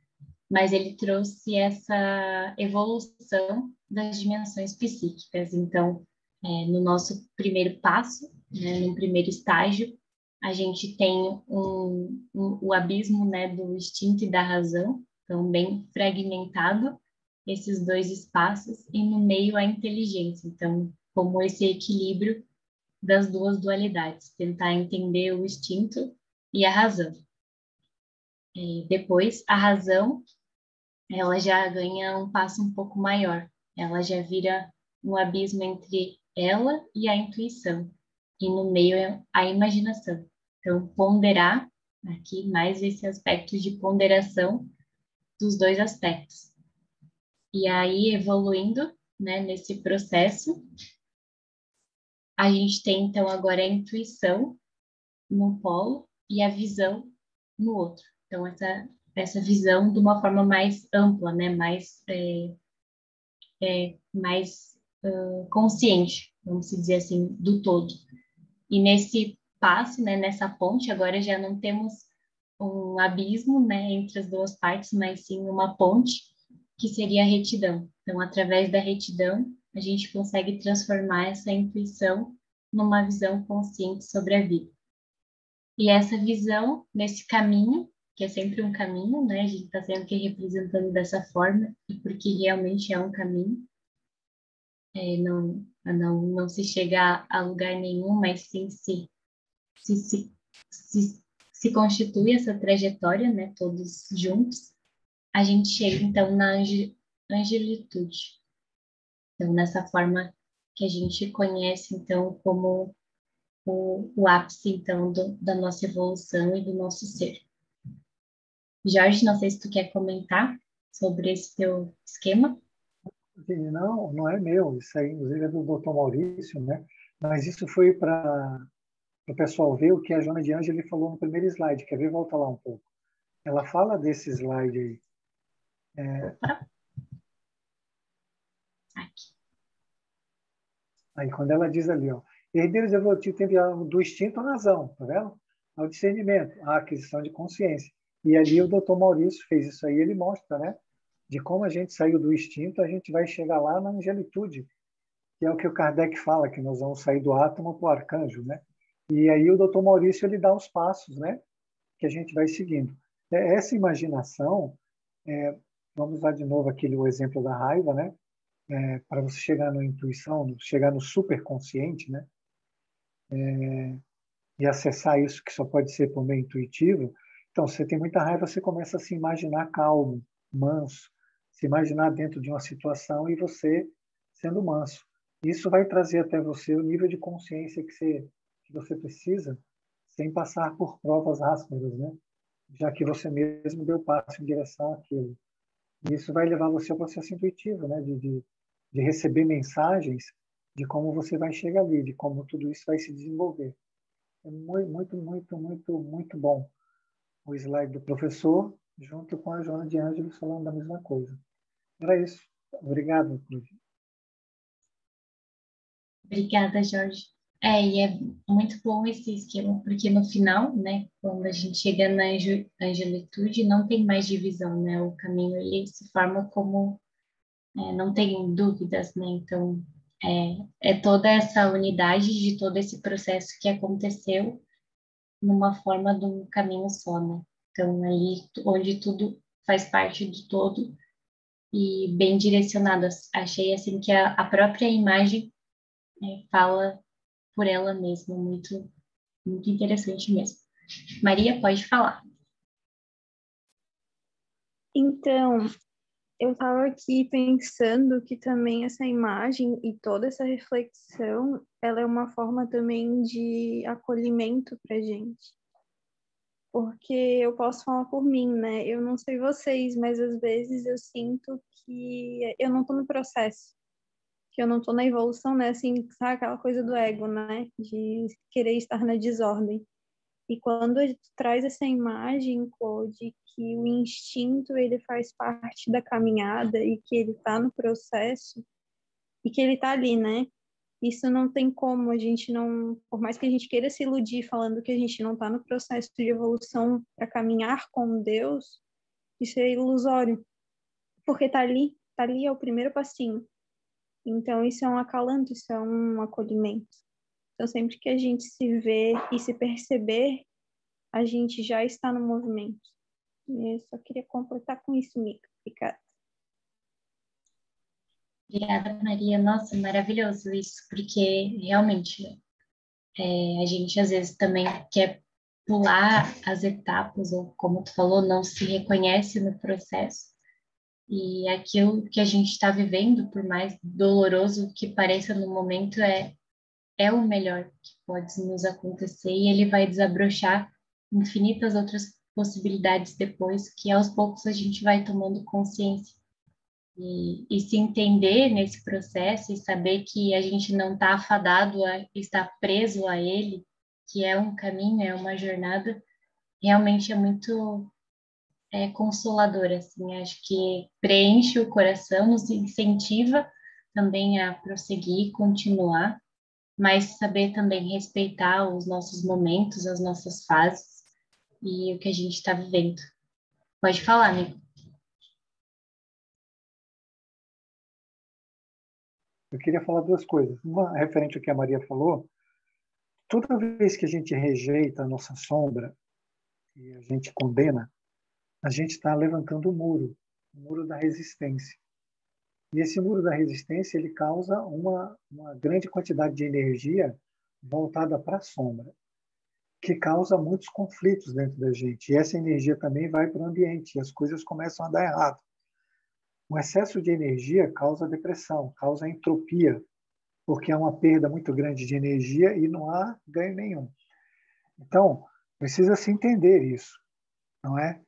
mas ele trouxe essa evolução das dimensões psíquicas. Então, no nosso primeiro passo, né, no primeiro estágio, a gente tem o abismo, né, do instinto e da razão, então bem fragmentado, esses dois espaços, e no meio a inteligência. Então, como esse equilíbrio das duas dualidades, tentar entender o instinto e a razão. E depois, a razão, ela já ganha um passo um pouco maior. Ela já vira um abismo entre ela e a intuição. E no meio é a imaginação. Então, ponderar, aqui mais esse aspecto de ponderação dos dois aspectos. E aí, evoluindo, né, nesse processo, a gente tem, então, agora a intuição num polo e a visão no outro. Então, essa visão de uma forma mais ampla, né, mais consciente, vamos dizer assim, do todo. E nesse passo, né, nessa ponte, agora já não temos um abismo, né, entre as duas partes, mas sim uma ponte, que seria a retidão. Então, através da retidão, a gente consegue transformar essa intuição numa visão consciente sobre a vida. E essa visão, nesse caminho, que é sempre um caminho, né, a gente está sempre representando dessa forma, e porque realmente é um caminho, não se chega a lugar nenhum, mas sim se constitui essa trajetória, né, todos juntos, a gente chega então na angelitude. Então, nessa forma que a gente conhece então como o ápice então da nossa evolução e do nosso ser. Jorge, não sei se tu quer comentar sobre esse teu esquema. Não, não é meu. Isso aí, inclusive, é do Dr. Maurício, né? Mas isso foi para o pessoal ver o que a Joana de Ângeli falou no primeiro slide. Quer ver? Volta lá um pouco. Ela fala desse slide aí. Aqui. Aí, quando ela diz ali, ó, herdeiros evolutivos têm do instinto à razão, tá vendo? Ao discernimento, à aquisição de consciência. E ali o Dr. Maurício fez isso aí, ele mostra, né? De como a gente saiu do instinto, a gente vai chegar lá na angelitude, que é o que o Kardec fala, que nós vamos sair do átomo para o arcanjo, né? E aí o Dr. Maurício ele dá os passos, né? Que a gente vai seguindo. Essa imaginação, vamos lá de novo aquele o exemplo da raiva, né? Para você chegar na intuição, chegar no superconsciente, né? E acessar isso que só pode ser por meio intuitivo. Então, você tem muita raiva, você começa a se imaginar calmo, manso, se imaginar dentro de uma situação e você sendo manso. Isso vai trazer até você o nível de consciência que você precisa, sem passar por provas ásperas, né? Já que você mesmo deu passo em direção àquilo. E isso vai levar você ao processo intuitivo, né? De receber mensagens de como você vai chegar ali, de como tudo isso vai se desenvolver. É muito bom o slide do professor, junto com a Joana de Ângeles falando da mesma coisa. Era isso. Obrigado, Cruz. Obrigada, Jorge. E é muito bom esse esquema, porque no final, né, quando a gente chega na angelitude, não tem mais divisão, né? O caminho, ele se forma como, não tem dúvidas, né? Então, é toda essa unidade de todo esse processo que aconteceu numa forma de um caminho só, né? Então, ali onde tudo faz parte do todo e bem direcionado. Achei, assim, que a própria imagem fala por ela mesma, muito, muito interessante mesmo. Maria, pode falar. Então, eu estava aqui pensando que também essa imagem e toda essa reflexão, ela é uma forma também de acolhimento para gente. Porque eu posso falar por mim, né? Eu não sei vocês, mas às vezes eu sinto que eu não estou no processo, que eu não estou na evolução, né? Assim, sabe aquela coisa do ego, né? De querer estar na desordem. E quando a gente traz essa imagem, de que o instinto ele faz parte da caminhada e que ele está no processo e que ele está ali, né? Isso não tem como a gente não, por mais que a gente queira se iludir falando que a gente não está no processo de evolução para caminhar com Deus, isso é ilusório, porque tá ali é o primeiro passinho. Então isso é um acalanto, isso é um acolhimento. Então sempre que a gente se vê e se perceber, a gente já está no movimento. Eu só queria completar com isso, Mica. Obrigada. Obrigada, Maria. Nossa, maravilhoso isso, porque realmente a gente às vezes também quer pular as etapas, ou como tu falou, não se reconhece no processo. E aquilo que a gente está vivendo, por mais doloroso que pareça no momento, é o melhor que pode nos acontecer e ele vai desabrochar infinitas outras possibilidades depois, que aos poucos a gente vai tomando consciência. E se entender nesse processo e saber que a gente não está afadado a estar preso a ele, que é um caminho, é uma jornada, realmente é muito consolador, assim, acho que preenche o coração, nos incentiva também a prosseguir, continuar, mas saber também respeitar os nossos momentos, as nossas fases e o que a gente está vivendo. Pode falar, Nico. Eu queria falar duas coisas. Uma referente ao que a Maria falou. Toda vez que a gente rejeita a nossa sombra e a gente condena, a gente está levantando o muro da resistência. E esse muro da resistência ele causa uma grande quantidade de energia voltada para a sombra, que causa muitos conflitos dentro da gente. E essa energia também vai para o ambiente e as coisas começam a dar errado. O excesso de energia causa depressão, causa entropia, porque há uma perda muito grande de energia e não há ganho nenhum. Então, precisa se entender isso, não é?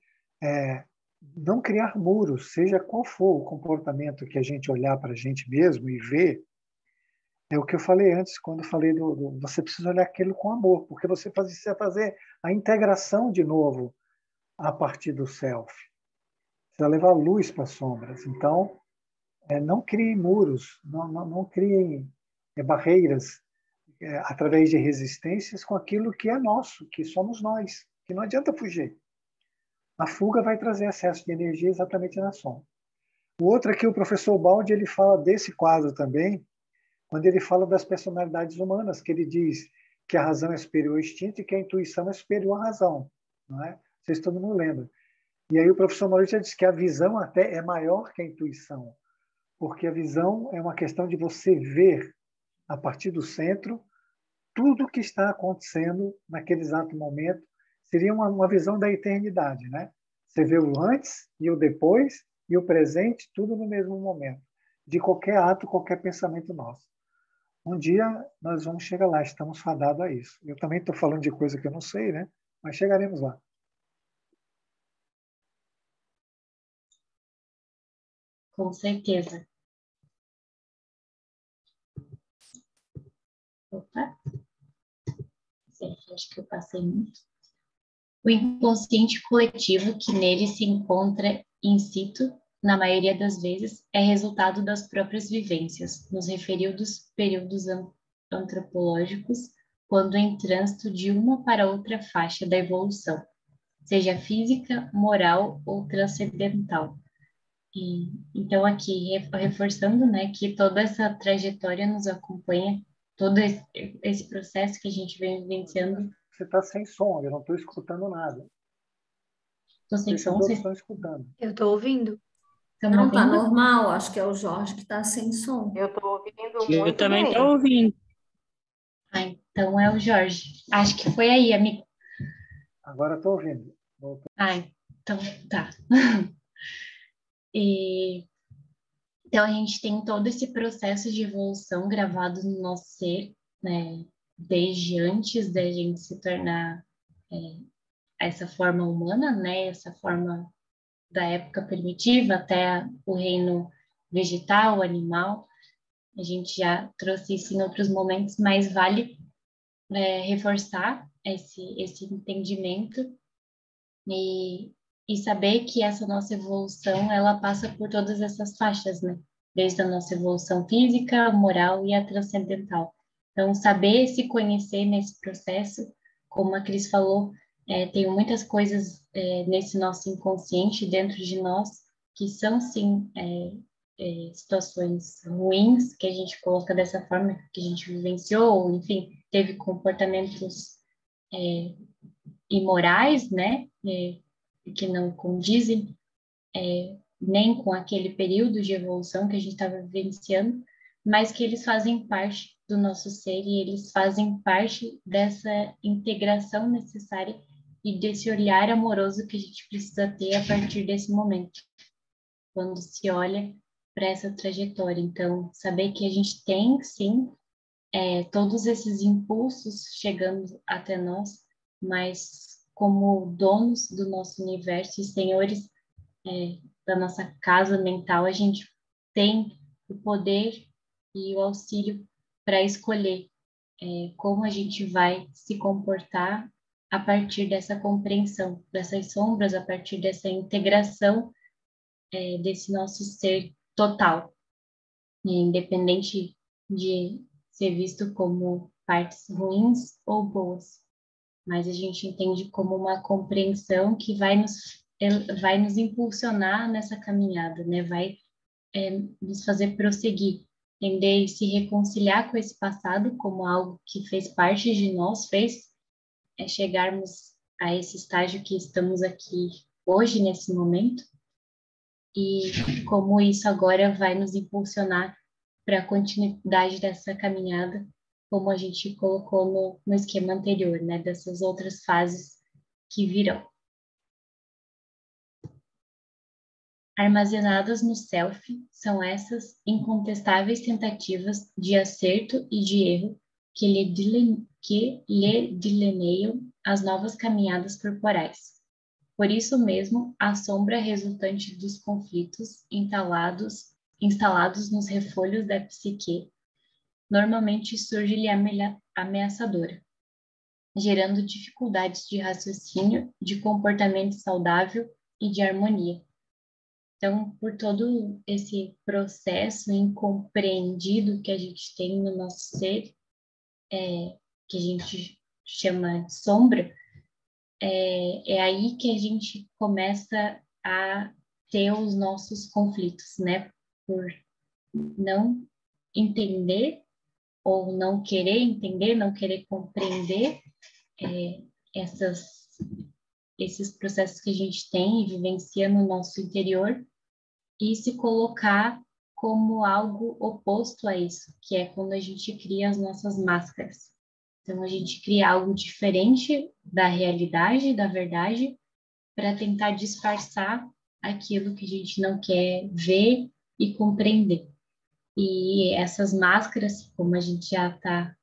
Não criar muros, seja qual for o comportamento que a gente olhar para a gente mesmo e ver, é o que eu falei antes, quando eu falei você precisa olhar aquilo com amor, porque você precisa fazer a integração de novo a partir do self. Precisa levar luz para as sombras. Então, não criem muros, não criem barreiras através de resistências com aquilo que é nosso, que somos nós, que não adianta fugir. A fuga vai trazer excesso de energia exatamente na sombra. O outro é que o professor Baldi ele fala desse quadro também, quando ele fala das personalidades humanas, que ele diz que a razão é superior ao instinto e que a intuição é superior à razão. Não é? Não sei se todo mundo lembra. E aí o professor Maurício diz que a visão até é maior que a intuição, porque a visão é uma questão de você ver, a partir do centro, tudo o que está acontecendo naquele exato momento. Seria uma visão da eternidade, né? Você vê o antes e o depois e o presente, tudo no mesmo momento, de qualquer ato, qualquer pensamento nosso. Um dia nós vamos chegar lá, estamos fadados a isso. Eu também estou falando de coisa que eu não sei, né? Mas chegaremos lá. Com certeza. Opa. PDF, acho que eu passei muito. O inconsciente coletivo que nele se encontra in situ, na maioria das vezes, é resultado das próprias vivências, nos referidos períodos antropológicos, quando em trânsito de uma para outra faixa da evolução, seja física, moral ou transcendental. Então, aqui, reforçando, né, que toda essa trajetória nos acompanha, todo esse processo que a gente vem vivenciando. Você está sem som, eu não estou escutando nada. Estou sem som, Todos vocês estão escutando. Eu tô ouvindo. estão me Não, tá ouvindo? normal, acho que é o Jorge que está sem som. Eu estou ouvindo Eu muito também bem. tô ouvindo. Ah, então é o Jorge. Acho que foi aí, amigo. Agora estou ouvindo. Voltou. Ah, então tá. E, então a gente tem todo esse processo de evolução gravado no nosso ser, né? Desde antes da gente se tornar essa forma humana, né? Essa forma da época primitiva até o reino vegetal, animal. A gente já trouxe isso em outros momentos, mas vale reforçar esse entendimento e, e saber que essa nossa evolução, ela passa por todas essas faixas, né? Desde a nossa evolução física, moral e a transcendental. Então, saber se conhecer nesse processo, como a Cris falou, tem muitas coisas nesse nosso inconsciente, dentro de nós, que são, sim, situações ruins, que a gente coloca dessa forma, que a gente vivenciou, ou, enfim, teve comportamentos imorais, né, que não condizem nem com aquele período de evolução que a gente estava vivenciando, mas que eles fazem parte do nosso ser e eles fazem parte dessa integração necessária e desse olhar amoroso que a gente precisa ter a partir desse momento, quando se olha para essa trajetória. Então, saber que a gente tem, sim, todos esses impulsos chegando até nós, mas como donos do nosso universo e senhores da nossa casa mental, a gente tem o poder e o auxílio para escolher como a gente vai se comportar a partir dessa compreensão dessas sombras, a partir dessa integração desse nosso ser total, independente de ser visto como partes ruins ou boas, mas a gente entende como uma compreensão que vai nos impulsionar nessa caminhada, né? Vai nos fazer prosseguir, entender e se reconciliar com esse passado como algo que fez parte de nós, fez chegarmos a esse estágio que estamos aqui hoje, nesse momento, e como isso agora vai nos impulsionar para a continuidade dessa caminhada, como a gente colocou no esquema anterior, né, dessas outras fases que virão. Armazenadas no self são essas incontestáveis tentativas de acerto e de erro que lhe delineiam as novas caminhadas corporais. Por isso mesmo, a sombra resultante dos conflitos instalados nos refolhos da psique normalmente surge-lhe ameaçadora, gerando dificuldades de raciocínio, de comportamento saudável e de harmonia. Então, por todo esse processo incompreendido que a gente tem no nosso ser, que a gente chama de sombra, é aí que a gente começa a ter os nossos conflitos, né? Por não entender ou não querer entender, não querer compreender essas, esses processos que a gente tem e vivencia no nosso interior e se colocar como algo oposto a isso, que é quando a gente cria as nossas máscaras. Então, a gente cria algo diferente da realidade, da verdade, para tentar disfarçar aquilo que a gente não quer ver e compreender. E essas máscaras, como a gente já está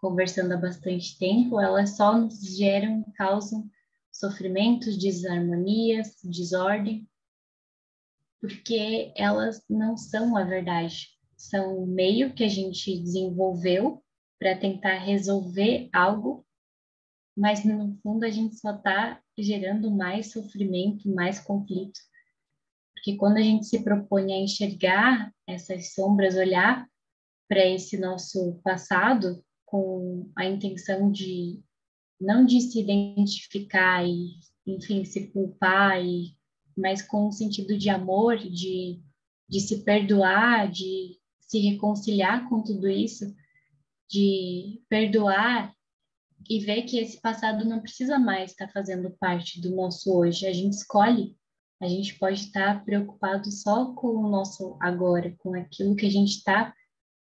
conversando há bastante tempo, elas só nos geram, causam sofrimentos, desarmonias, desordem, porque elas não são a verdade. São um meio que a gente desenvolveu para tentar resolver algo mas no fundo a gente só está gerando mais sofrimento, mais conflito. Porque quando a gente se propõe a enxergar essas sombras, olhar para esse nosso passado com a intenção de não de se identificar e, enfim, se culpar, mas com um sentido de amor, de se perdoar, de se reconciliar com tudo isso, de perdoar e ver que esse passado não precisa mais estar fazendo parte do nosso hoje. A gente escolhe, a gente pode estar preocupado só com o nosso agora, com aquilo que a gente está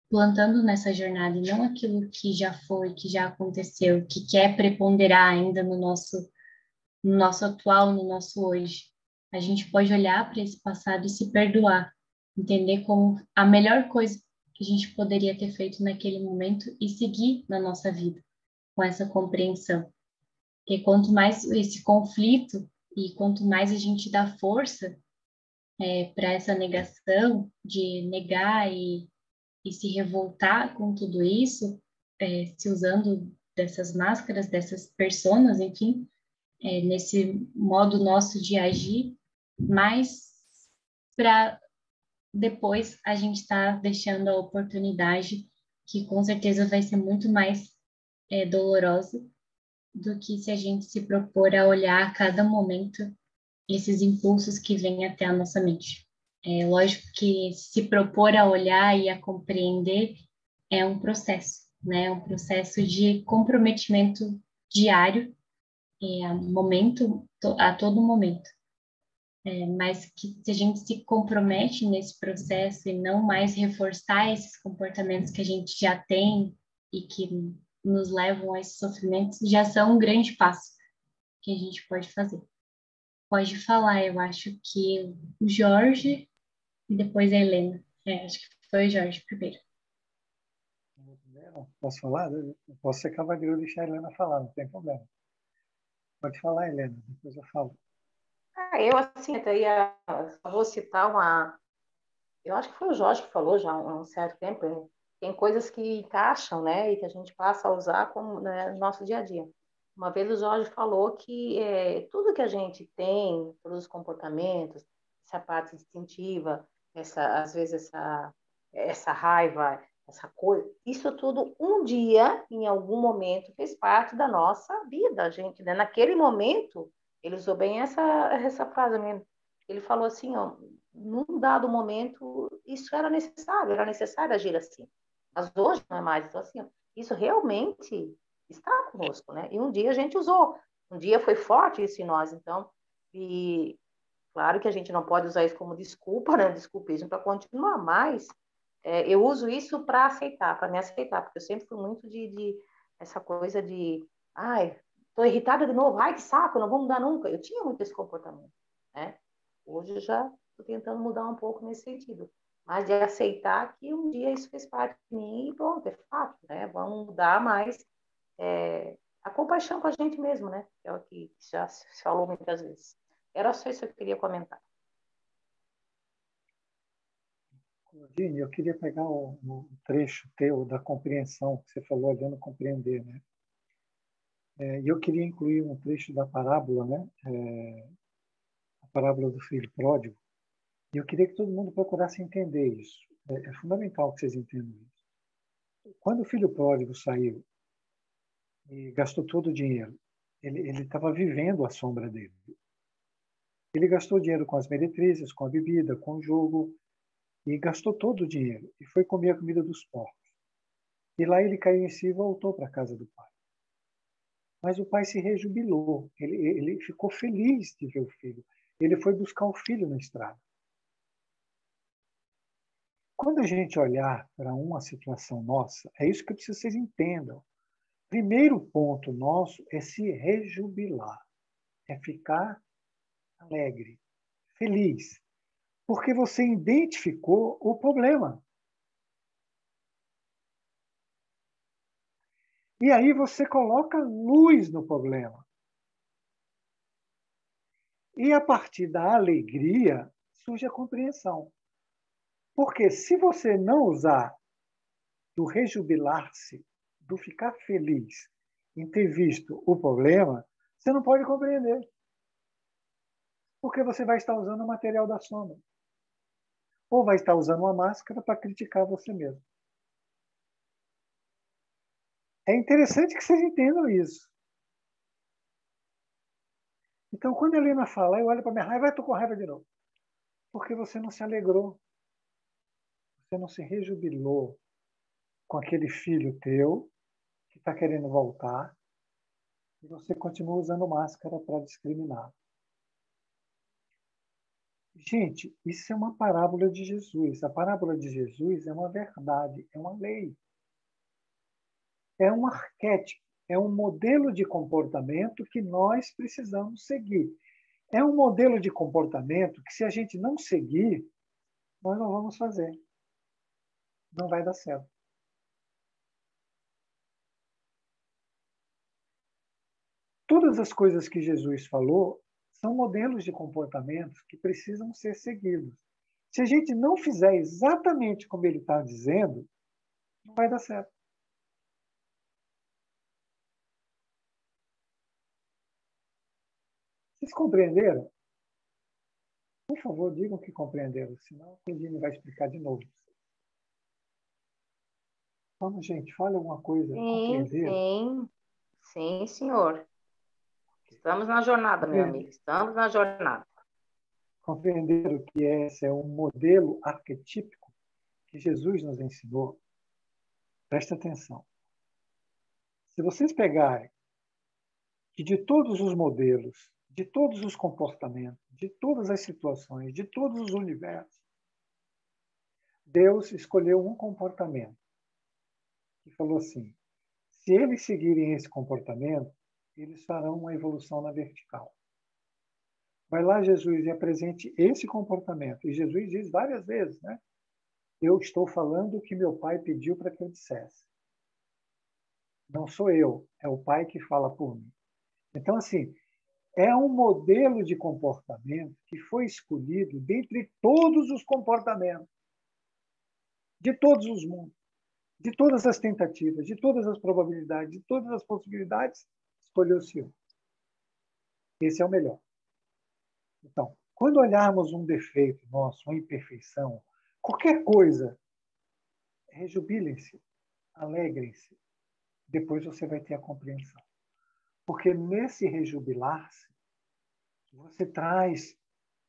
plantando nessa jornada, e não aquilo que já foi, que já aconteceu, que quer preponderar ainda no nosso atual, no nosso hoje. A gente pode olhar para esse passado e se perdoar, entender como a melhor coisa que a gente poderia ter feito naquele momento e seguir na nossa vida com essa compreensão. Porque quanto mais esse conflito e quanto mais a gente dá força para essa negação, de negar e se revoltar com tudo isso, se usando dessas máscaras, dessas personas, enfim, nesse modo nosso de agir, mas para depois a gente está deixando a oportunidade que com certeza vai ser muito mais dolorosa do que se a gente se propor a olhar a cada momento esses impulsos que vêm até a nossa mente. É lógico que se propor a olhar e a compreender é um processo, né? É um processo de comprometimento diário, a todo momento. Mas que se a gente se compromete nesse processo e não mais reforçar esses comportamentos que a gente já tem e que nos levam a esses sofrimentos, já são um grande passo que a gente pode fazer. Pode falar, eu acho que o Jorge e depois a Helena. Acho que foi o Jorge primeiro. Posso falar? Eu posso ser cavaleiro e deixar a Helena falar, não tem problema. Pode falar, Helena, depois eu falo. Eu, assim, só vou citar uma. Eu acho que foi o Jorge que falou já há um certo tempo. Tem coisas que encaixam, né, e que a gente passa a usar como, né, no nosso dia a dia. Uma vez o Jorge falou que tudo que a gente tem, todos os comportamentos, essa parte instintiva, às vezes essa raiva, essa coisa, isso tudo um dia, em algum momento, fez parte da nossa vida, a gente, né? Naquele momento, ele usou bem essa frase mesmo. Ele falou assim, ó, num dado momento, isso era necessário agir assim. Mas hoje não é mais. Então, assim, ó, isso realmente está conosco, né? E um dia a gente usou, um dia foi forte isso em nós, então, e claro que a gente não pode usar isso como desculpa, né? Desculpismo para continuar, mas eu uso isso para aceitar, para me aceitar, porque eu sempre fui muito de essa coisa de, ai, tô irritada de novo, ai, que saco, não vou mudar nunca. Eu tinha muito esse comportamento, né? Hoje eu já estou tentando mudar um pouco nesse sentido, mas de aceitar que um dia isso fez parte de mim e pronto, é fato, né? Vamos mudar mais a compaixão com a gente mesmo, né? Que é o que já se falou muitas vezes. Era só isso que eu queria comentar. Claudine, eu queria pegar um trecho teu da compreensão que você falou, olhando compreender, né? E eu queria incluir um trecho da parábola, né? A parábola do filho pródigo. E eu queria que todo mundo procurasse entender isso. É fundamental que vocês entendam isso. Quando o filho pródigo saiu e gastou todo o dinheiro, ele estava vivendo a sombra dele. Ele gastou dinheiro com as meretrizes, com a bebida, com o jogo, e gastou todo o dinheiro. E foi comer a comida dos porcos. E lá ele caiu em si e voltou para a casa do pai. Mas o pai se rejubilou. Ele ficou feliz de ver o filho. Ele foi buscar o filho na estrada. Quando a gente olhar para uma situação nossa, é isso que eu preciso que vocês entendam. Primeiro ponto nosso é se rejubilar, é ficar alegre, feliz, porque você identificou o problema. E aí você coloca luz no problema. E a partir da alegria surge a compreensão. Porque se você não usar do rejubilar-se, do ficar feliz, em ter visto o problema, você não pode compreender. Porque você vai estar usando o material da sombra. Ou vai estar usando uma máscara para criticar você mesmo. É interessante que vocês entendam isso. Então, quando a Helena fala, eu olho para minha raiva, eu estou com raiva de novo. Porque você não se alegrou. Você não se rejubilou com aquele filho teu que está querendo voltar e você continua usando máscara para discriminar. Gente, isso é uma parábola de Jesus. A parábola de Jesus é uma verdade, é uma lei. É um arquétipo, é um modelo de comportamento que nós precisamos seguir. É um modelo de comportamento que, se a gente não seguir, nós não vamos fazer. Não vai dar certo. Todas as coisas que Jesus falou são modelos de comportamentos que precisam ser seguidos. Se a gente não fizer exatamente como ele está dizendo, não vai dar certo. Vocês compreenderam? Por favor, digam que compreenderam, senão o Claudine vai explicar de novo. Vamos, gente, fale alguma coisa. Sim, sim, senhor. Estamos na jornada, meu amigo. Estamos na jornada. Compreenderam que esse é um modelo arquetípico que Jesus nos ensinou? Presta atenção. Se vocês pegarem que de todos os modelos, de todos os comportamentos, de todas as situações, de todos os universos, Deus escolheu um comportamento e falou assim: se eles seguirem esse comportamento, eles farão uma evolução na vertical. Vai lá, Jesus, e apresente esse comportamento. E Jesus diz várias vezes, né? Eu estou falando o que meu pai pediu para que eu dissesse. Não sou eu, é o pai que fala por mim. Então, assim, é um modelo de comportamento que foi escolhido dentre todos os comportamentos, de todos os mundos, de todas as tentativas, de todas as probabilidades, de todas as possibilidades, escolheu-se um. Esse é o melhor. Então, quando olharmos um defeito nosso, uma imperfeição, qualquer coisa, rejubilem-se, alegrem-se. Depois você vai ter a compreensão. Porque nesse rejubilar-se, você traz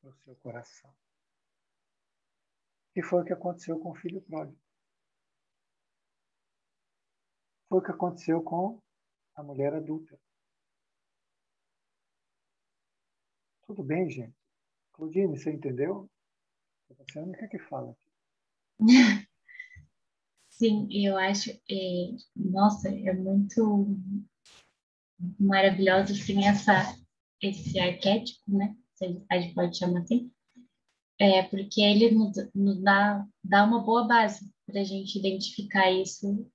para o seu coração. E foi o que aconteceu com o filho pródigo. Foi o que aconteceu com a mulher adúltera. Tudo bem, gente? Claudine, você entendeu? Você é a única que fala aqui. Sim, eu acho, nossa, é muito maravilhoso, assim, esse arquétipo, né? A gente pode chamar assim, porque ele nos dá uma boa base para a gente identificar isso,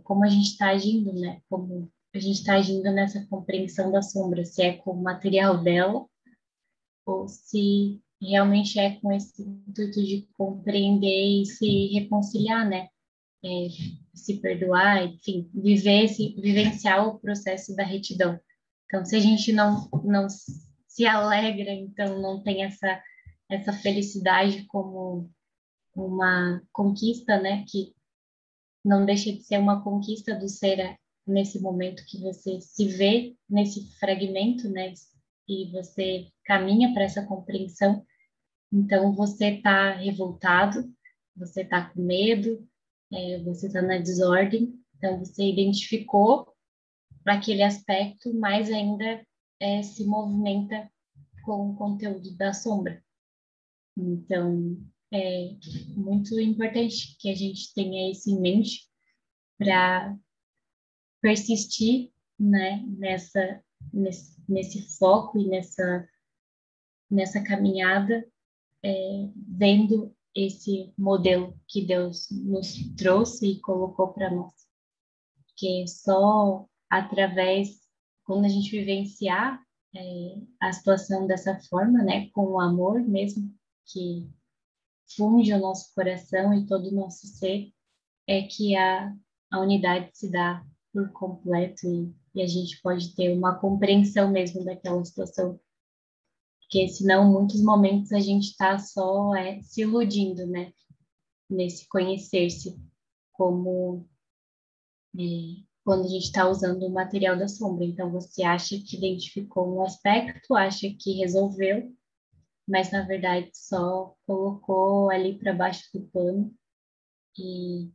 como a gente está agindo, né? Como a gente está agindo nessa compreensão da sombra, se é com o material dela ou se realmente é com esse intuito de compreender e se reconciliar, né? Se perdoar, enfim, vivenciar o processo da retidão. Então, se a gente não se alegra, então não tem essa felicidade como uma conquista, né? Que não deixa de ser uma conquista do ser nesse momento que você se vê nesse fragmento, né? E você caminha para essa compreensão. Então, você está revoltado, você está com medo, você está na desordem. Então, você identificou para aquele aspecto, mas ainda se movimenta com o conteúdo da sombra. Então, é muito importante que a gente tenha isso em mente para persistir, né, nesse foco e nessa caminhada, vendo esse modelo que Deus nos trouxe e colocou para nós. Porque só através, quando a gente vivenciar a situação dessa forma, né, com o amor mesmo, que funde o nosso coração e todo o nosso ser, é que a unidade se dá por completo e a gente pode ter uma compreensão mesmo daquela situação. Porque senão, em muitos momentos, a gente está só se iludindo, né? Nesse conhecer-se como quando a gente está usando o material da sombra. Então, você acha que identificou um aspecto, acha que resolveu, mas, na verdade, só colocou ali para baixo do pano e,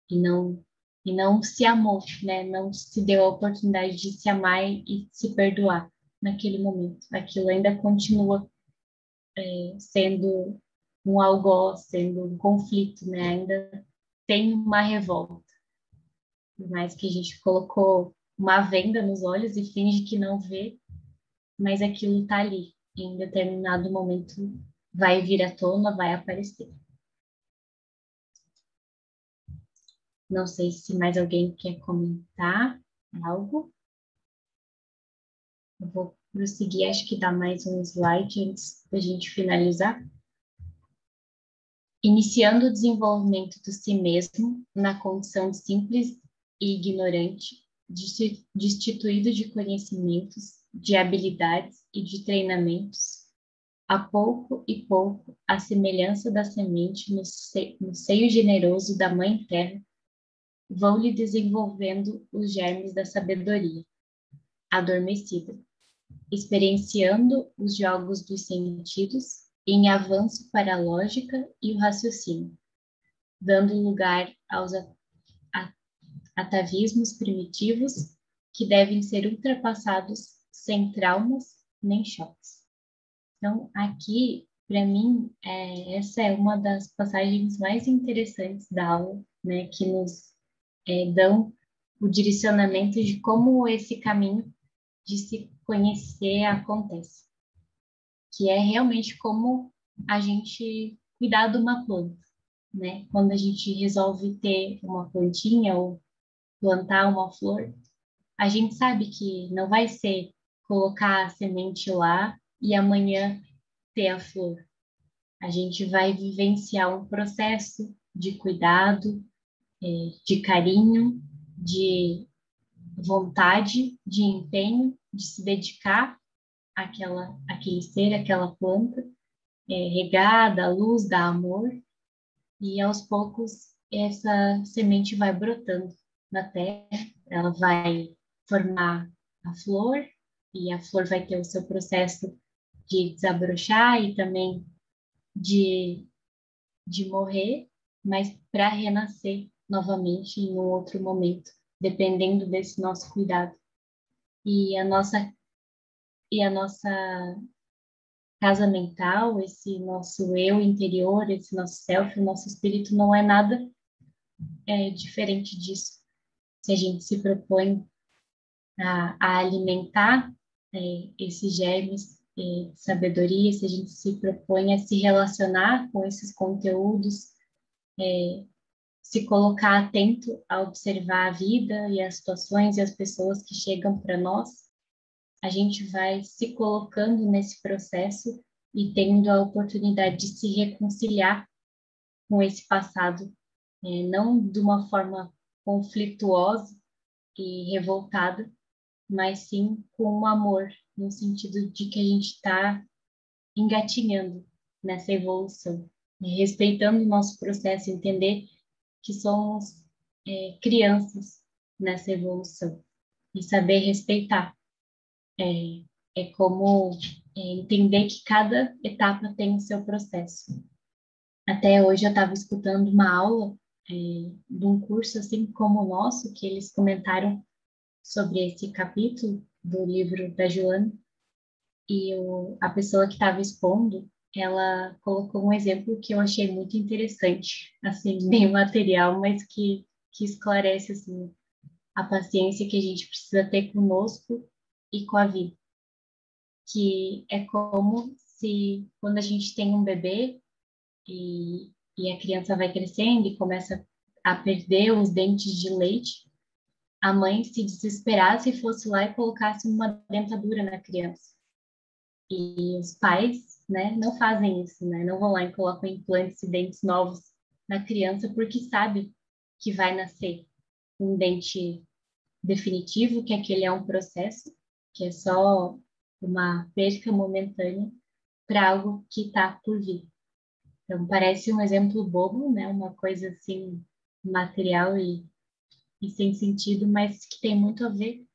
e não e não se amou, né? Não se deu a oportunidade de se amar e se perdoar naquele momento. Aquilo ainda continua sendo um algoz, sendo um conflito, né? Ainda tem uma revolta. Por mais que a gente colocou uma venda nos olhos e finge que não vê, mas aquilo está ali. Em determinado momento vai vir à tona, vai aparecer. Não sei se mais alguém quer comentar algo. Eu vou prosseguir, acho que dá mais um slide antes da gente finalizar. Iniciando o desenvolvimento do si mesmo na condição de simples e ignorante, destituído de conhecimentos, de habilidades e de treinamentos, a pouco e pouco, a semelhança da semente no seio generoso da Mãe Terra, vão-lhe desenvolvendo os germes da sabedoria, adormecida, experienciando os jogos dos sentidos em avanço para a lógica e o raciocínio, dando lugar aos atavismos primitivos que devem ser ultrapassados sem traumas nem choques. Então, aqui, para mim, essa é uma das passagens mais interessantes da aula, né, que nos dão o direcionamento de como esse caminho de se conhecer acontece, que é realmente como a gente cuidar de uma planta, né? Quando a gente resolve ter uma plantinha ou plantar uma flor, a gente sabe que não vai ser colocar a semente lá e amanhã ter a flor. A gente vai vivenciar um processo de cuidado, de carinho, de vontade, de empenho, de se dedicar àquele ser, àquela planta, regar, dar luz, dar amor, e aos poucos essa semente vai brotando na terra, ela vai formar a flor, e a flor vai ter o seu processo de desabrochar e também de, de morrer, mas para renascer novamente em um outro momento, dependendo desse nosso cuidado. E a nossa casa mental, esse nosso eu interior, esse nosso self, o nosso espírito não é nada diferente disso. Se a gente se propõe a alimentar esses germes de sabedoria, se a gente se propõe a se relacionar com esses conteúdos, se colocar atento a observar a vida e as situações e as pessoas que chegam para nós, a gente vai se colocando nesse processo e tendo a oportunidade de se reconciliar com esse passado, não de uma forma conflituosa e revoltada, mas sim com um amor, no sentido de que a gente está engatinhando nessa evolução, respeitando o nosso processo, entender que somos crianças nessa evolução e saber respeitar. É como entender que cada etapa tem o seu processo. Até hoje eu estava escutando uma aula de um curso assim como o nosso, que eles comentaram sobre esse capítulo do livro da Joana, e a pessoa que estava expondo, ela colocou um exemplo que eu achei muito interessante, assim, bem material, mas que esclarece assim, a paciência que a gente precisa ter conosco e com a vida. Que é como se, quando a gente tem um bebê e a criança vai crescendo e começa a perder os dentes de leite, a mãe se desesperasse e fosse lá e colocasse uma dentadura na criança. E os pais, né, não fazem isso, né? Não vão lá e colocam implantes e dentes novos na criança porque sabe que vai nascer um dente definitivo, que aquele é um processo, que é só uma perca momentânea para algo que está por vir. Então, parece um exemplo bobo, né? Uma coisa assim, material e sem sentido, mas que tem muito a ver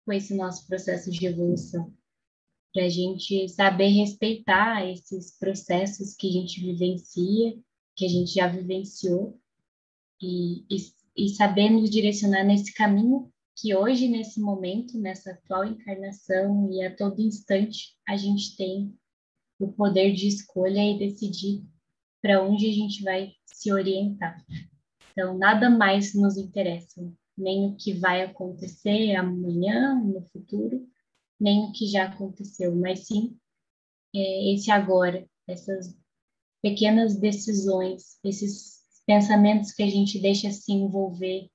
com esse nosso processo de evolução. Para a gente saber respeitar esses processos que a gente vivencia, que a gente já vivenciou, e saber nos direcionar nesse caminho que hoje, nesse momento, nessa atual encarnação e a todo instante, a gente tem o poder de escolha e decidir para onde a gente vai se orientar. Então, nada mais nos interessa, nem o que vai acontecer amanhã, no futuro, nem o que já aconteceu, mas sim esse agora, essas pequenas decisões, esses pensamentos que a gente deixa se envolver,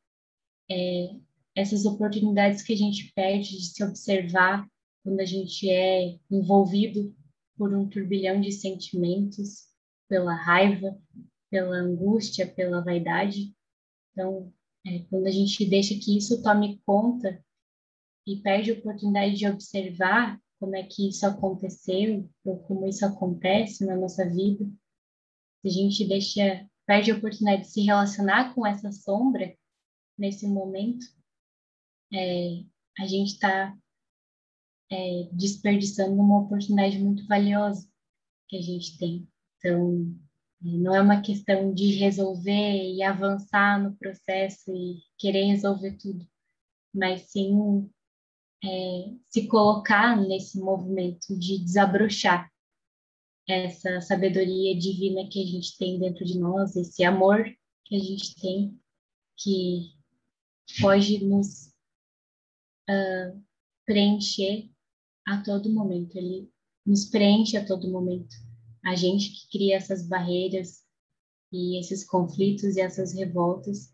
essas oportunidades que a gente perde de se observar quando a gente é envolvido por um turbilhão de sentimentos, pela raiva, pela angústia, pela vaidade. Então, quando a gente deixa que isso tome conta e perde a oportunidade de observar como é que isso aconteceu ou como isso acontece na nossa vida, se a gente perde a oportunidade de se relacionar com essa sombra nesse momento, a gente está desperdiçando uma oportunidade muito valiosa que a gente tem. Então, não é uma questão de resolver e avançar no processo e querer resolver tudo, mas sim se colocar nesse movimento de desabrochar essa sabedoria divina que a gente tem dentro de nós, esse amor que a gente tem, que pode nos preencher a todo momento. Ele nos preenche a todo momento. A gente que cria essas barreiras e esses conflitos e essas revoltas,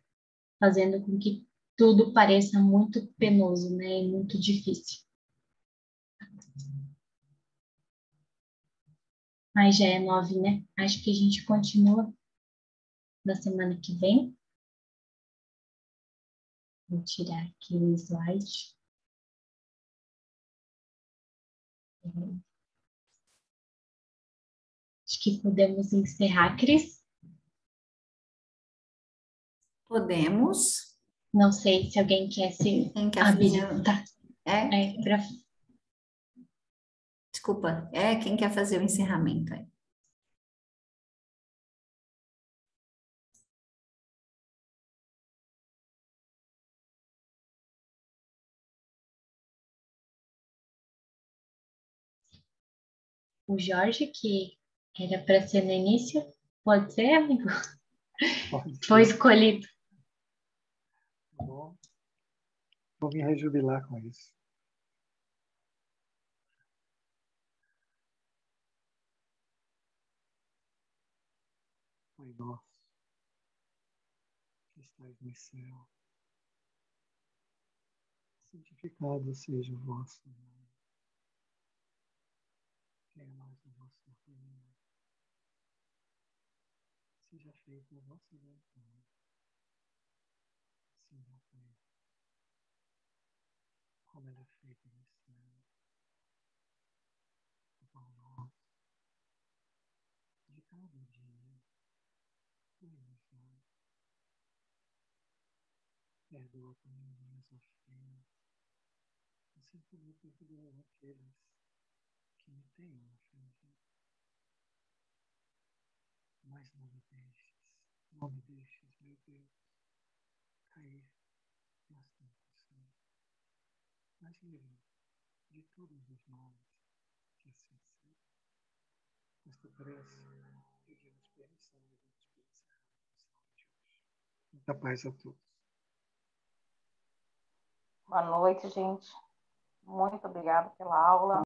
fazendo com que tudo pareça muito penoso, né, e muito difícil. Mas já é 9, né? Acho que a gente continua na semana que vem. Vou tirar aqui o slide. Acho que podemos encerrar, Cris. Podemos. Não sei se alguém quer se Quem quer habilitar. fazer? Desculpa, quem quer fazer o encerramento aí? O Jorge, que era para ser no início, pode ser, amigo? Pode ser. Foi escolhido. Bom, vou me rejubilar com isso. Pai nosso, que estais no céu, santificado seja o vosso nome. Venha a nós o vosso reino. Seja feita a vossa vontade, assim na terra, como ela é feita no céu. O pão nosso de cada dia, dai-nos hoje. Perdoa também as minhas ofensas, assim como eu perdoo aqueles que me tenham ofendido. Mas não me deixes, meu Deus, cair nas tentações, mas livre de todos os males, que assim seja. Nesta prece, pedimos permissão e vamos para encerrar a missão de hoje. Muita paz a todos. Boa noite, gente. Muito obrigada pela aula.